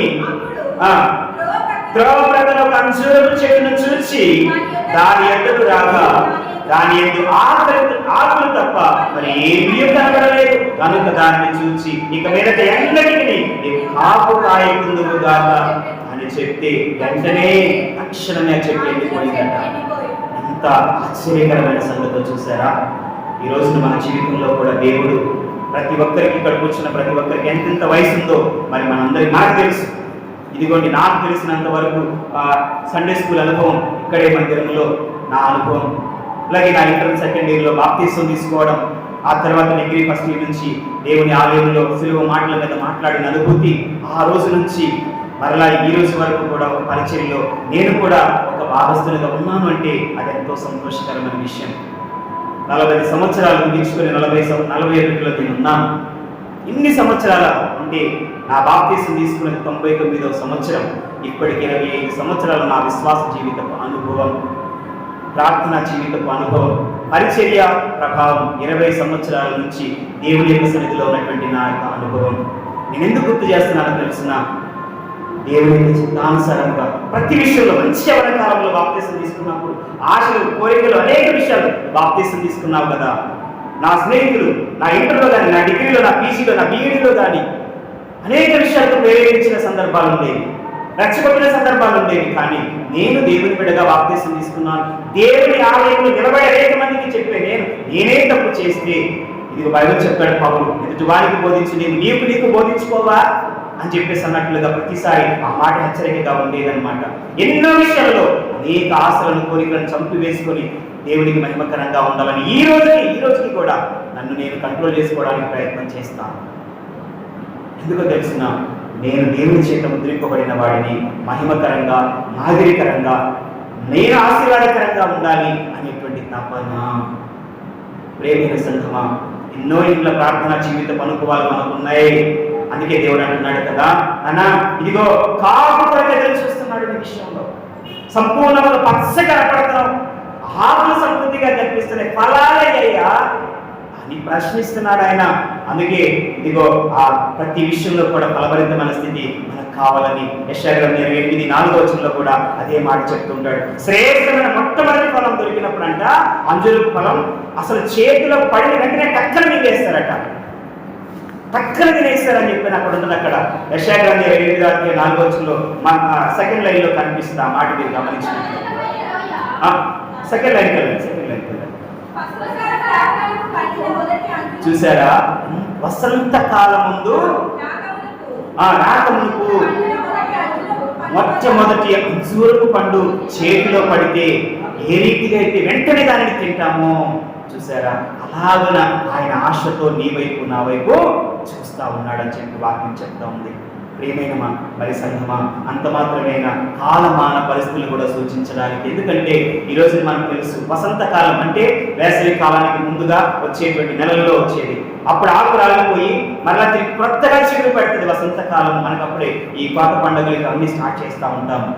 [SPEAKER 1] త్రోవ ప్రక్కన ఒక అంజూరపు చెట్టును చూచి దాని ఎద్దకు రాగా దాని ఎందు ఆకులు తప్ప మరి ఏమీ కనబడలేదు కనుక దానిని చూచి ఇక మీదట ఎన్నటికీ నీవు కాపు కాయకుందువు గాక అని చెప్తే వెంటనే తక్షణమే చెట్టు ఎండిపోయిందట. ఎంత ఆశ్చర్యకరమైన సంగతి చూసారా. ఈ రోజున మన జీవితంలో కూడా దేవుడు ప్రతి ఒక్కరికి, ఇక్కడికి వచ్చిన ప్రతి ఒక్కరికి ఎంతెంత వయసు ఉందో మరి మనందరికి నాకు తెలుసు. ఇదిగోండి, నాకు తెలిసినంత వరకు సండే స్కూల్ అనుభవం, ఇక్కడే మందిరంలో నా అనుభవం, అలాగే నా ఇంటర్ సెకండ్ ఇయర్లో బాప్తిసం తీసుకోవడం, ఆ తర్వాత డిగ్రీ ఫస్ట్ ఇయర్ నుంచి దేవుని ఆలయంలో సులువు మాటల మీద మాట్లాడిన అనుభూతి, ఆ రోజు నుంచి మరలా ఈ రోజు వరకు కూడా ఒక పరిచర్యలో నేను కూడా ఒక భాగస్థునిగా ఉన్నాను అంటే అది ఎంతో సంతోషకరమైన విషయం. 40 సంవత్సరాలు ముగించుకొని 40 నేను ఉన్నాను. ఇన్ని సంవత్సరాల అంటే నా బాప్తిసం తీసుకున్న 99వ సంవత్సరం, ఇప్పటికి 25 సంవత్సరాలు నా విశ్వాస జీవితపు అనుభవం, ప్రార్థనా జీవితపు అనుభవం, పరిచర్య ప్రభావం 20 సంవత్సరాల నుంచి దేవుని యొక్క సన్నిధిలో ఉన్నటువంటి నా యొక్క అనుభవం. నేను ఎందుకు గుర్తు చేస్తున్నానో తెలిసిన దేవుని చిత్తానుసారంగా ప్రతి విషయంలో మంచి యవన కాలంలో బాప్తిసం తీసుకున్నప్పుడు ఆశలు, కోరికలు, అనేక విషయాలు బాప్తిసం తీసుకున్నావు కదా. నా స్నేహితులు నా ఇంటర్లో కానీ, నా డిగ్రీలో, నా పీజీలో, నా బీఈడీలో కానీ అనేక విషయాలకు ప్రేరేపించిన సందర్భాలు ఉండేవి, రక్షపడిన సందర్భాలు ఉండేవి. కానీ నేను దేవుని బిడ్డగా బాప్తిసం తీసుకున్నాను. దేవుని ఆలయంలో 25 మందికి చెప్పే నేనే తప్పు చేస్తే, ఇది బైబిల్ చెప్పాడు పౌలు, ఎదుటి వారికి బోధించి నీకు బోధించుకోవా అని చెప్పేసి అన్నట్లుగా ప్రతిసారి ఆ మాట హెచ్చరికగా ఉండేదన్నమాట. ఎన్నో విషయాల్లో అనేక ఆశలను కోరికలను చంపివేసుకొని దేవుడికి మహిమకరంగా ఉండాలని ఈ రోజుకి కూడా నన్ను నేను కంట్రోల్ చేసుకోవడానికి ప్రయత్నం చేస్తాను. ఎందుకో తెలిసిన నేను దేవుని చేత ముద్రింపబడిన వాడిని, మహిమకరంగా నాగరికరంగా నేను ఆశీర్వాదకరంగా ఉండాలి అనేటువంటి తపన. ప్రేమైన సంఘమా, ఎన్నో ఇంట్లో ప్రార్థన జీవిత అనుభవాలు మనకు ఉన్నాయి. అందుకే దేవుడు అంటున్నాడు కదా, అన్న ఇదిగో కాపు కొరకు ఎదురు చూస్తున్నాడు ఈ విషయంలో. సంపూర్ణంగా పచ్చగా కనపడుతున్నాం, ఆకులు సమృద్ధిగా కనిపిస్తున్నాయి, ఫలాలయ్యా అని ప్రశ్నిస్తున్నాడు ఆయన. అందుకే ఇదిగో ఆ ప్రతి విషయంలో కూడా ఫలభరితమైన స్థితి మనకు కావాలని యెషయా గ్రంథం 28:4 కూడా అదే మాట చెప్తుంటాడు. శ్రేష్టమైన మొట్టమొదటి ఫలం దొరికినప్పుడంట అంజూరపు ఫలం అసలు చేతిలో పడిన వెంటనే టక్కన మింగేస్తారట, టక్కన తినేస్తారని చెప్పి అక్కడ ఉంటుంది. అక్కడ యెషయా గ్రంథం 28:4 మన సెకండ్ లైన్ లో కనిపిస్తుంది ఆ మాట. మీరు గమనించినట్టు సెకండ్ లైన్ చూసారా, వసంత కాలం ముందు రాకమునుపు మొట్టమొదటి అంజూరపు పండు చేతిలో పడితే ఏ రీతిగా అయితే వెంటనే దానిని తింటామో చూసారా, అలాగన ఆయన ఆశతో నీ వైపు నా వైపు చూస్తా ఉన్నాడని చెప్పి వాక్యం చెప్తా ఉంది. ప్రియమైన మరి సంఘమా, అంత మాత్రమేనా కాలమాన పరిస్థితులు కూడా సూచించడానికి. ఎందుకంటే ఈరోజు మనకు తెలుసు, వసంతకాలం అంటే వేసవి కాలానికి ముందుగా వచ్చేటువంటి నెలల్లో వచ్చేది. అప్పుడు ఆకు రాలిపోయి మరలా తిరిగి కొత్తగా చిగురు పెడుతుంది వసంతకాలం. మనకు అప్పుడే ఈ కొత్త పండుగలకి అన్ని స్టార్ట్ చేస్తూ ఉంటాము.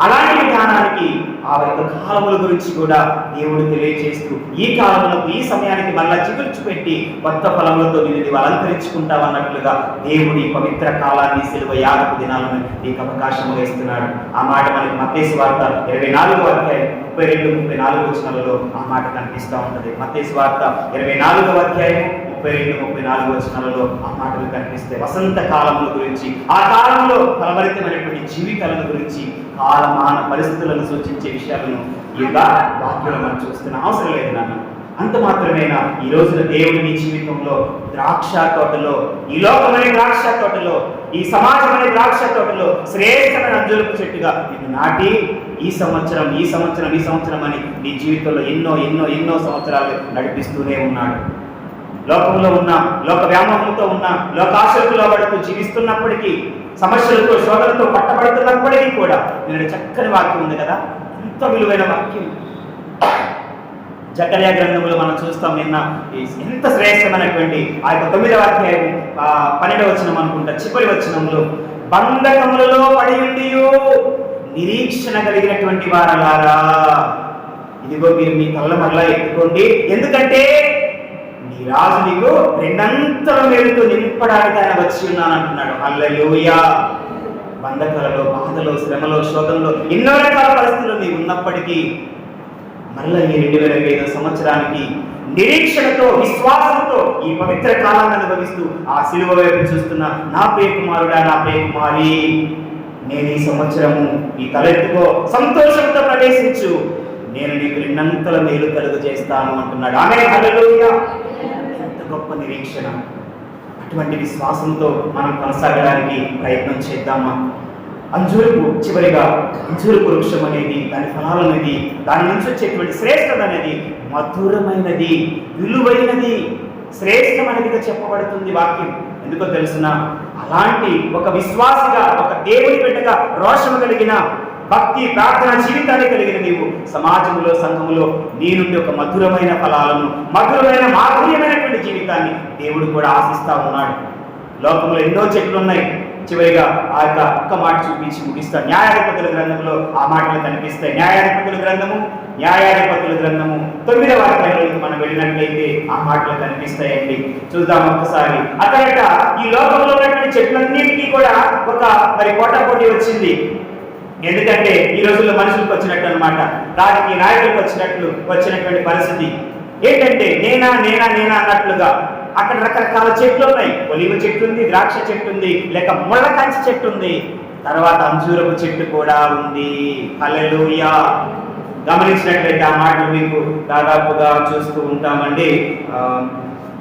[SPEAKER 1] అలాంటి విధానానికి ఆ యొక్క కాలముల గురించి కూడా దేవుడు తెలియజేస్తూ, ఈ కాలములకు ఈ సమయానికి మళ్ళా చిగుర్చి పెట్టి కొత్త ఫలములతో నీవు అలంకరించుకుంటావు అన్నట్లుగా దేవుడి పవిత్ర కాలాన్ని సిలువ యాగపు దినాలను నీకు అవకాశం ఇస్తున్నాడు. ఆ మాట మనకి మత్తయి సువార్త 24:32-34 ఆ మాట కనిపిస్తూ ఉంటుంది. మత్తయి సువార్త 24:32-34 ఆ మాటలు కనిపిస్తే వసంత కాలముల గురించి, ఆ కాలంలో ఫలభరితమైనటువంటి జీవితాలను గురించి, కాలమాన పరిస్థితులను సూచించే విషయాలను ఈ వాక్యంలో మనం చూస్తున్న అవసరం లేదు నాన్న. అంత మాత్రమేనా, ఈ రోజున దేవుని జీవితంలో ద్రాక్ష తోటలో, ఈ లోకమనే ద్రాక్ష తోటలో, ఈ సమాజం అనే ద్రాక్ష తోటలో శ్రేష్టమైన అంజూరపు చెట్టుగా నిన్ను నాటి ఈ సంవత్సరం అని నీ జీవితంలో ఎన్నో సంవత్సరాలు నడిపిస్తూనే ఉన్నాడు. లోకంలో ఉన్న, లోక వ్యామోహంతో ఉన్న, లోకాశలకు లోబడుతూ జీవిస్తున్నప్పటికీ, సమస్యలతో శోధనతో పట్టబడుతున్నప్పటికీ కూడా నేను చక్కని వాక్యం ఉంది కదా, ఎంత విలువైన వాక్యం. జకర్యా గ్రంథంలో మనం చూస్తాం నిన్న ఎంత శ్రేష్టమైనటువంటి ఆ యొక్క 9వ అధ్యాయం 12వ వచనం అనుకుంటా, చివరి వచనంలో, బంధకములలో పడి ఉండి నిరీక్షణ కలిగినటువంటి వారలారా, ఇదిగో మీరు మీ కళ్ళ మరలా ఎత్తుకోండి, ఎందుకంటే నీ రాజు నీకు రెండంతల మేలుతో నింపడానికి ఆయన వచ్చి ఉన్నాను అంటున్నాడు. హల్లెలూయా. బంధకాలలో, బాధలో, శ్రమలో, శోధనలో, ఎన్నో రకాల పరిస్థితులు నీవు ఉన్నప్పటికీ మరలా ఈ 2025 సంవత్సరానికి నిరీక్షణతో, విశ్వాసంతో ఈ పవిత్ర కాలాన్ని అనుభవిస్తూ ఆ సిలువ వైపు చూస్తున్న నా ప్రియ కుమారుడా, నా ప్రియ కుమారి, నేను ఈ సంవత్సరము ఈ తలెత్తుకో, సంతోషంతో ప్రవేశించు, నేను నీకు రెండంతల మేలు కలుగు చేస్తాను అంటున్నాడు. ఆమేన్, హల్లెలూయా. ఎంత గొప్ప నిరీక్షణ. అటువంటి విశ్వాసంతో మనం కొనసాగడానికి ప్రయత్నం చేద్దామా? చివరిగా అంజూరపు వృక్షం అనేది, దాని ఫలాలు అనేది, దాని నుంచి వచ్చేటువంటి శ్రేష్టత అనేది మధురమైనది, విలువైనది, శ్రేష్టమైనదిగా చెప్పబడుతుంది వాక్యం. ఎందుకో తెలుసునా, అలాంటి ఒక విశ్వాసిగా, ఒక దేవుని బిడ్డగా, రోషము కలిగిన భక్తి ప్రార్థన జీవితాన్ని కలిగిన నీవు సమాజంలో, సంఘంలో నీ నుండి ఒక మధురమైన ఫలాలను, మధురమైన మాధుర్యమైనటువంటి జీవితాన్ని దేవుడు కూడా ఆశిస్తా ఉన్నాడు. లోకంలో ఎన్నో చెట్లు ఉన్నాయి. చివరిగా ఆ యొక్క ఒక్క మాట చూపించి ముగిస్తాను. న్యాయాధిపతుల గ్రంథంలో ఆ మాటలు కనిపిస్తాయి. న్యాయాధిపతుల గ్రంథము 9వ అధ్యాయంలోకి మనం వెళ్ళినట్లయితే ఆ మాటలు కనిపిస్తాయండి. చూద్దాం ఒక్కసారి. అక్కడట ఈ లోకంలో ఉన్నటువంటి చెట్లన్నింటికీ కూడా ఒక పోటాపోటీ వచ్చింది. ఎందుకంటే ఈ రోజుల్లో మనుషులకు వచ్చినట్టు అనమాట, రాజకీయ నాయకులకు వచ్చినటువంటి పరిస్థితి ఏంటంటే నేనా అన్నట్లుగా అక్కడ రకరకాల చెట్లు ఉన్నాయి. ఒలివ చెట్టు ఉంది, ద్రాక్ష చెట్టు ఉంది, లేక ముళ్ళ కంచి చెట్టు ఉంది, తర్వాత అంజూరపు చెట్టు కూడా ఉంది. హల్లెలూయా. గమనించినట్లయితే ఆ మాటలు మీకు దాదాపుగా చూస్తూ ఉంటామండి.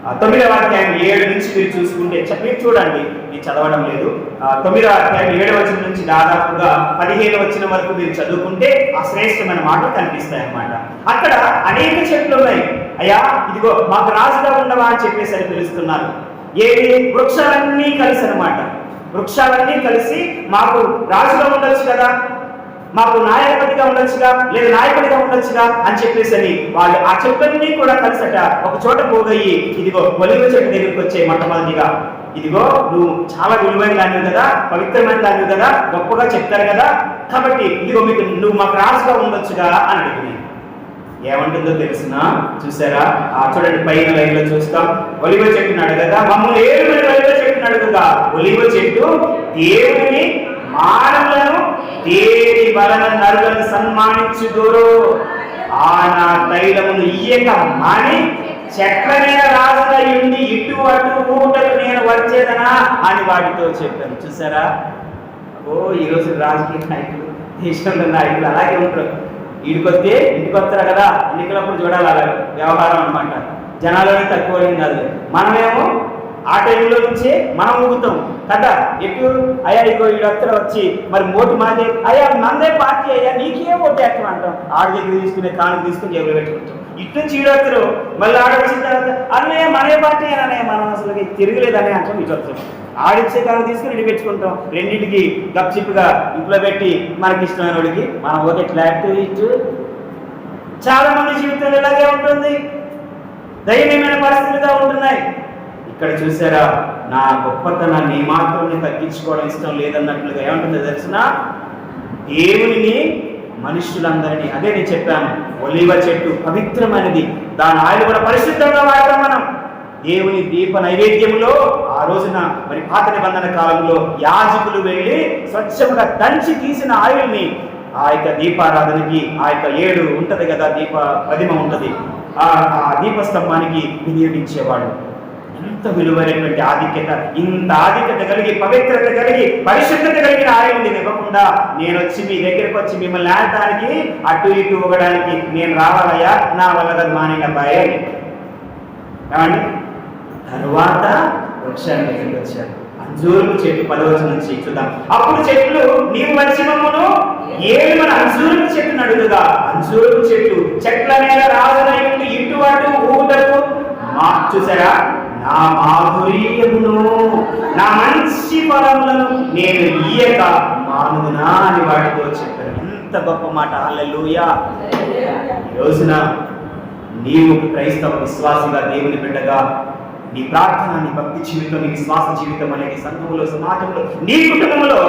[SPEAKER 1] 9వ అధ్యాయం 7 నుంచి మీరు చూసుకుంటే మీరు చూడండి, నేను చదవడం లేదు. 9వ అధ్యాయం 7వ వచనం నుంచి దాదాపుగా 15వ వచనం వరకు మీరు చదువుకుంటే ఆ శ్రేష్టమైన మాటలు కనిపిస్తాయి అన్నమాట. అక్కడ అనేక చెట్లు ఉన్నాయి. అయ్యా ఇదిగో మాకు రాజుగా ఉండవా అని చెప్పేసి పిలుస్తున్నారు. ఏవి? వృక్షాలన్నీ కలిసి అన్నమాట. వృక్షాలన్నీ కలిసి మాకు రాజుగా ఉండొచ్చు కదా, మాకు నాయకుడిగా ఉండొచ్చుగా, లేదా నాయకుడిగా ఉండొచ్చుగా అని చెప్పేసి అని వాళ్ళు ఆ చెట్లన్నీ కూడా కలిసట ఒక చోట పోగయ్యి ఇదిగో ఒలివ చెట్టు దగ్గరికి వచ్చే మొట్టమొదటిగా, ఇదిగో నువ్వు చాలా విలువైన దానివి కదా, పవిత్రమైన దానివి కదా, గొప్పగా చెప్తారు కదా, కాబట్టి ఇదిగో మీకు నువ్వు మాకు రాజుగా ఉండొచ్చుగా అని అడిగింది. ఏమంటుందో తెలిసిన చూసారా? చూడండి, పైన లైన్ లో చూస్తాం. ఒలివ చెట్టును అడగగా మమ్మల్ని ఏడుమని ఒలివ చెట్టును అడుగుగా, ఒలివ చెట్టు దేవుని మానవులను దేని వలన నరులను సన్మానించుదురో ఆ నా తైలమును ఇయ్యక మాని చెట్ల మీద రాజులై ఉండి ఇటు అటు ఊటకు నేను వచ్చేదనా అని వాటితో చెప్పాను. చూసారా? ఈరోజు రాజకీయ నాయకులు, దేశంలో నాయకులు అలాగే ఉంటారు. ఇంటికొస్తే ఇంటికి వస్తారు కదా, ఎన్నికలప్పుడు చూడాలి అలా వ్యవహారం అనమాట. జనాలని తక్కువ కాదు. మనమేమో ఆ టైంలో నుంచే మనం ఊగుతాం కదా. ఎటు అయ్యా ఇగో ఈడొత్తర వచ్చి మరి ఓటు మాదే, అయ్యా మందే పార్టీ, అయ్యా నీకే ఓటు వేస్తాం అంటాం. ఆడ దగ్గర తీసుకునే కాను తీసుకుని జేబులో పెట్టుకుంటాం. ఇటు నుంచి ఈడొత్తరు, మళ్ళీ ఆడొచ్చిన తర్వాత అన్నయ్య మనే పార్టీ అన్నయ్య మనం అసలు తిరగలేదనే అంటాం. ఇటు వస్తాం, ఆడిచ్చే కాను తీసుకుని ఇటు పెట్టుకుంటాం. రెండింటికి గప్చిప్గా ఇంట్లో పెట్టి మనకి ఇష్టమైన వాడికి మనం ఓకే ఫ్లాట్ ఇటు. చాలా మంది జీవితంలో ఇలాగే ఉంటుంది, దయనీయమైన పరిస్థితులుగా ఉంటున్నాయి. ఇక్కడ చూసారా? నా గొప్పతనాన్ని మాత్రమే తగ్గించుకోవడం ఇష్టం లేదన్నట్లుగా ఏమంటుందో తెలిసిన దేవునిని మనుషులందరినీ, అదే నేను చెప్పాను, ఒలివ చెట్టు పవిత్రమైనది, దాని ఆయిల్ కూడా పరిశుద్ధంగా వాడతాం మనం. దేవుని దీప నైవేద్యంలో ఆ రోజున మరి పాత నిబంధన కాలంలో యాజకులు వెళ్ళి స్వచ్ఛంగా దంచి తీసిన ఆయిల్ని ఆ యొక్క దీపారాధనకి, ఆ యొక్క 7 ఉంటది కదా దీప ప్రతిమ ఉంటది, ఆ దీపస్తంభానికి వినియోగించేవాడు. ఎంత విలువైనటువంటి ఆధిక్యత! ఇంత ఆధిక్యత కలిగి, పవిత్రత కలిగి, పరిశుద్ధత కలిగిన ఆయుల్ని ఇవ్వకుండా నేను వచ్చి మీ దగ్గరికి వచ్చి మిమ్మల్ని ఆడటానికి అటు ఇటు ఊగడానికి నేను రావాలయ్యా, నా వల్ల కదా మానిన భయం. ఏమండి? తరువాత వృక్షాన్ని దగ్గరికి వచ్చారు. అంజూరు చెట్టు 10వ వచనం నుంచి చూద్దాం. అప్పుడు చెట్లు నీవు వచ్చి మమ్మను ఏమని అంజూరు చెట్టును అడుగుగా, అంజూరు చెట్టు చెట్ల మీద రాజులై ఉండి ఇటు అటు ఊగుటకు చూసారా? నా మాధుర్యమును నా మంచి ఫలములను నేను ఇయ్యక మానుదునా అని వాటితో చెప్పారు. ఎంత గొప్ప మాట! హల్లెలూయా! ఈ రోజున నీవు క్రైస్తవ విశ్వాసిగా, దేవుని బిడ్డగా, నీ ప్రార్థన, నీ భక్తి జీవితం, నీ విశ్వాస జీవితం అనేది సంఘంలో, సమాజంలో, నీ కుటుంబంలో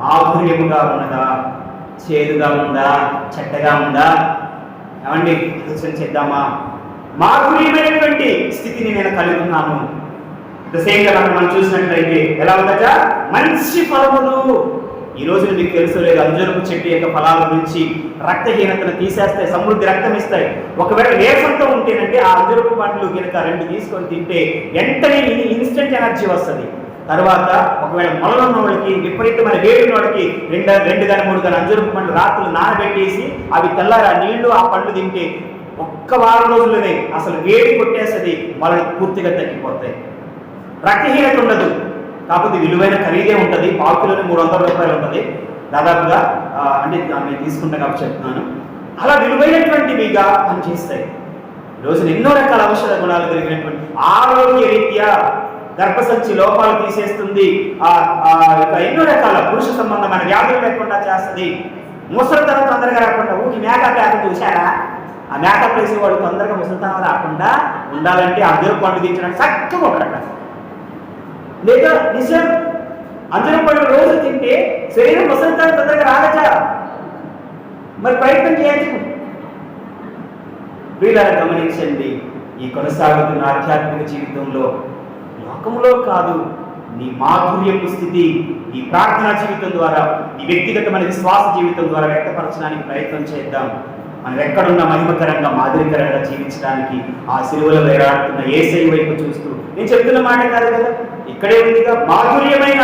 [SPEAKER 1] మాధుర్యముగా ఉన్నదా, చేదుగా ఉందా, చెడ్డగా ఉందా? ఏమండి, ఆలోచన చేద్దామా? మాధుర్యమైనటువంటి స్థితిని నేను కలిగి ఉన్నాను. సేమ్గా మనం చూసినట్లయితే ఎలా ఉందట? మంచి ఫలములు. ఈ రోజు మీకు తెలుసు లేదు, అంజూరపు చెట్టు యొక్క ఫలాల నుంచి రక్తహీనతను తీసేస్తాయి, సమృద్ధి రక్తం ఇస్తాయి. ఒకవేళ నీరసంతో ఉంటేనంటే ఆ అంజూరపు పండ్లు కనుక 2 తీసుకొని తింటే వెంటనే ఇన్స్టెంట్ ఎనర్జీ వస్తుంది. తర్వాత ఒకవేళ మొలలున్న వాళ్ళకి, విపరీతమైన వేడిన వాళ్ళకి 2 కానీ 3 కానీ అంజూరపు పండ్లు రాత్రులు నానబెట్టేసి అవి తెల్లారి ఆ నీళ్లు ఆ పండ్లు తింటే ఒక్క వారం రోజుల్లోనే అసలు వేడి కొట్టేస్తుంది, మొలలు పూర్తిగా తగ్గిపోతాయి, రక్తహీనత ఉండదు. కాకపోతే విలువైన ఖరీదే ఉంటుంది. పావుకిలోనే 300 రూపాయలు ఉంటుంది దాదాపుగా. అంటే నేను తీసుకుంటా కాబట్టి చెప్తున్నాను. అలా విలువైనటువంటివిగా పనిచేస్తాయి. ఈరోజు ఎన్నో రకాల ఔషధ గుణాలు కలిగినటువంటి, ఆరోగ్య రీత్యా గర్భసంచి లోపాలు తీసేస్తుంది, ఎన్నో రకాల పురుష సంబంధమైన వ్యాధులు లేకుండా చేస్తుంది, ముసలితనం తొందరగా రాకుండా. మేకప్ యాప్ చూసారా? ఆ మేకప్ వేసే వాళ్ళు తొందరగా ముసలితనం రాకుండా ఉండాలంటే అంజూరపు పండు తీర్చడానికి చక్కగా ఉంటారట. లేదా నిజం, అంజూరపు పండు రోజు తింటే శరీరం ముసలితనం తొందరగా రాగట. మరి ప్రయత్నం చేయాలి. వీళ్ళని గమనించండి. ఈ కొనసాగుతున్న ఆధ్యాత్మిక జీవితంలో లోకంలో కాదు, నీ మాధుర్యపు స్థితి ఈ ప్రార్థనా జీవితం ద్వారా, ఈ వ్యక్తిగతమైన విశ్వాస జీవితం ద్వారా వ్యక్తపరచడానికి ప్రయత్నం చేద్దాం. మనం ఎక్కడున్న మహిమకరంగా, మాదిరికరంగా జీవించడానికి ఆ సిలువలో వేలాడుతున్న యేసయ్య వైపు చూస్తూ, నేను చెప్తున్న మాట కాదు కదా, ఇక్కడే ఉందిగా, మాధుర్యమైన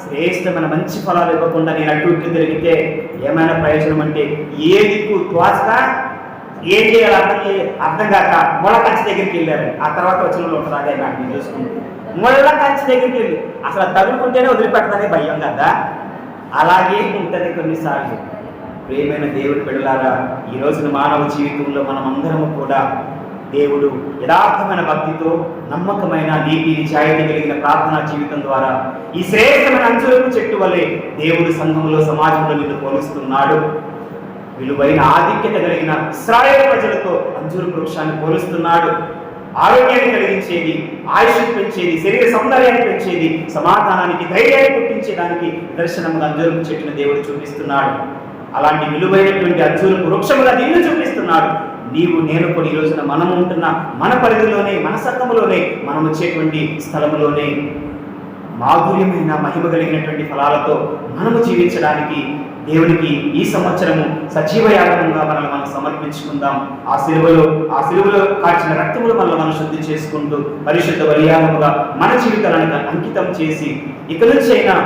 [SPEAKER 1] శ్రేష్టమైన మంచి ఫలాలు ఇవ్వకుండా నేను అటు ఇటు తిరిగితే ఏమైనా ప్రయోజనం? అంటే ఏ దిక్కు తోచక ఏం చేయాలి అర్థం కాక ముళ్ళ కంచె దగ్గరికి వెళ్ళారు. ఆ తర్వాత వచ్చిన వాళ్ళు ఉంటారు, అదే నాకు నేను చూసుకుంటూ ముళ్ళ కంచె దగ్గరికి వెళ్ళి అసలు తగులుకుంటేనే వదిలిపెట్టదని భయం కదా. అలాగే ఉంటుంది కొన్నిసార్లు. ప్రియమైన దేవుడి బిడ్డలారా, ఈ రోజున మానవ జీవితంలో మనం అందరము కూడా దేవుడు యథార్థమైన భక్తితో, నమ్మకమైన నీతి నిజాయితీ కలిగిన ప్రార్థనా జీవితం ద్వారా ఈ శ్రేష్టమైన అంచులకు చెట్టు వలె దేవుడు సంఘంలో, సమాజంలో నిన్ను పోలుస్తున్నాడు. విలువైన ఆధిక్యత కలిగిన ఇశ్రాయేలు ప్రజలతో అంజూరు వృక్షాన్ని పోలుస్తున్నాడు. ఆరోగ్యాన్ని కలిగించేది, ఆయుష్ పెంచేది, శరీర సౌందర్యాన్ని పెంచేది, సమాధానానికి, ధైర్యాన్ని పుట్టించేదానికి నిదర్శనముగా అంజూరు చెట్టును దేవుడు చూపిస్తున్నాడు. అలాంటి విలువైనటువంటి అంజూరు వృక్షముగా నిన్ను చూపిస్తున్నాడు. నీవు నేను కూడా ఈ రోజున మనము ఉంటున్న మన పరిధిలోనే, మన సంఘములోనే, మనం వచ్చేటువంటి స్థలములోనే మాధుర్యమైన మహిమ కలిగినటువంటి ఫలాలతో మనము జీవించడానికి దేవునికి ఈ సంవత్సరము సజీవ యాగంగా మనల్ని మనం సమర్పించుకుందాం. ఆ సిలువలో కాచిన రక్తములు మనల్ని మనం శుద్ధి చేసుకుంటూ పరిశుద్ధ బలియాగముగా మన జీవితాలను అంకితం చేసి ఇక నుంచి అయినా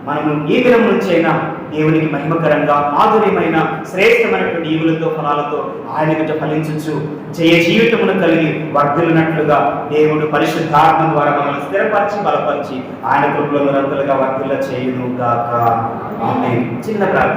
[SPEAKER 1] మనము ఈ దినం నుంచి అయినా దేవునికి మహిమకరంగా, మాధుర్యమైన, శ్రేష్టమైనటువంటి ఈవులతో, ఫలాలతో ఆయన ఎదుట ఫలించు జయ జీవితమును కలిగి వర్ధిల్లినట్లుగా దేవుడు పరిశుద్ధాత్మ ద్వారా మనల్ని స్థిరపరిచి, బలపరిచి ఆయన కృపలో నిరంతరంగా వర్ధిల్ల చేయును గాక. ఆమేన్. చిన్న ప్రార్థన.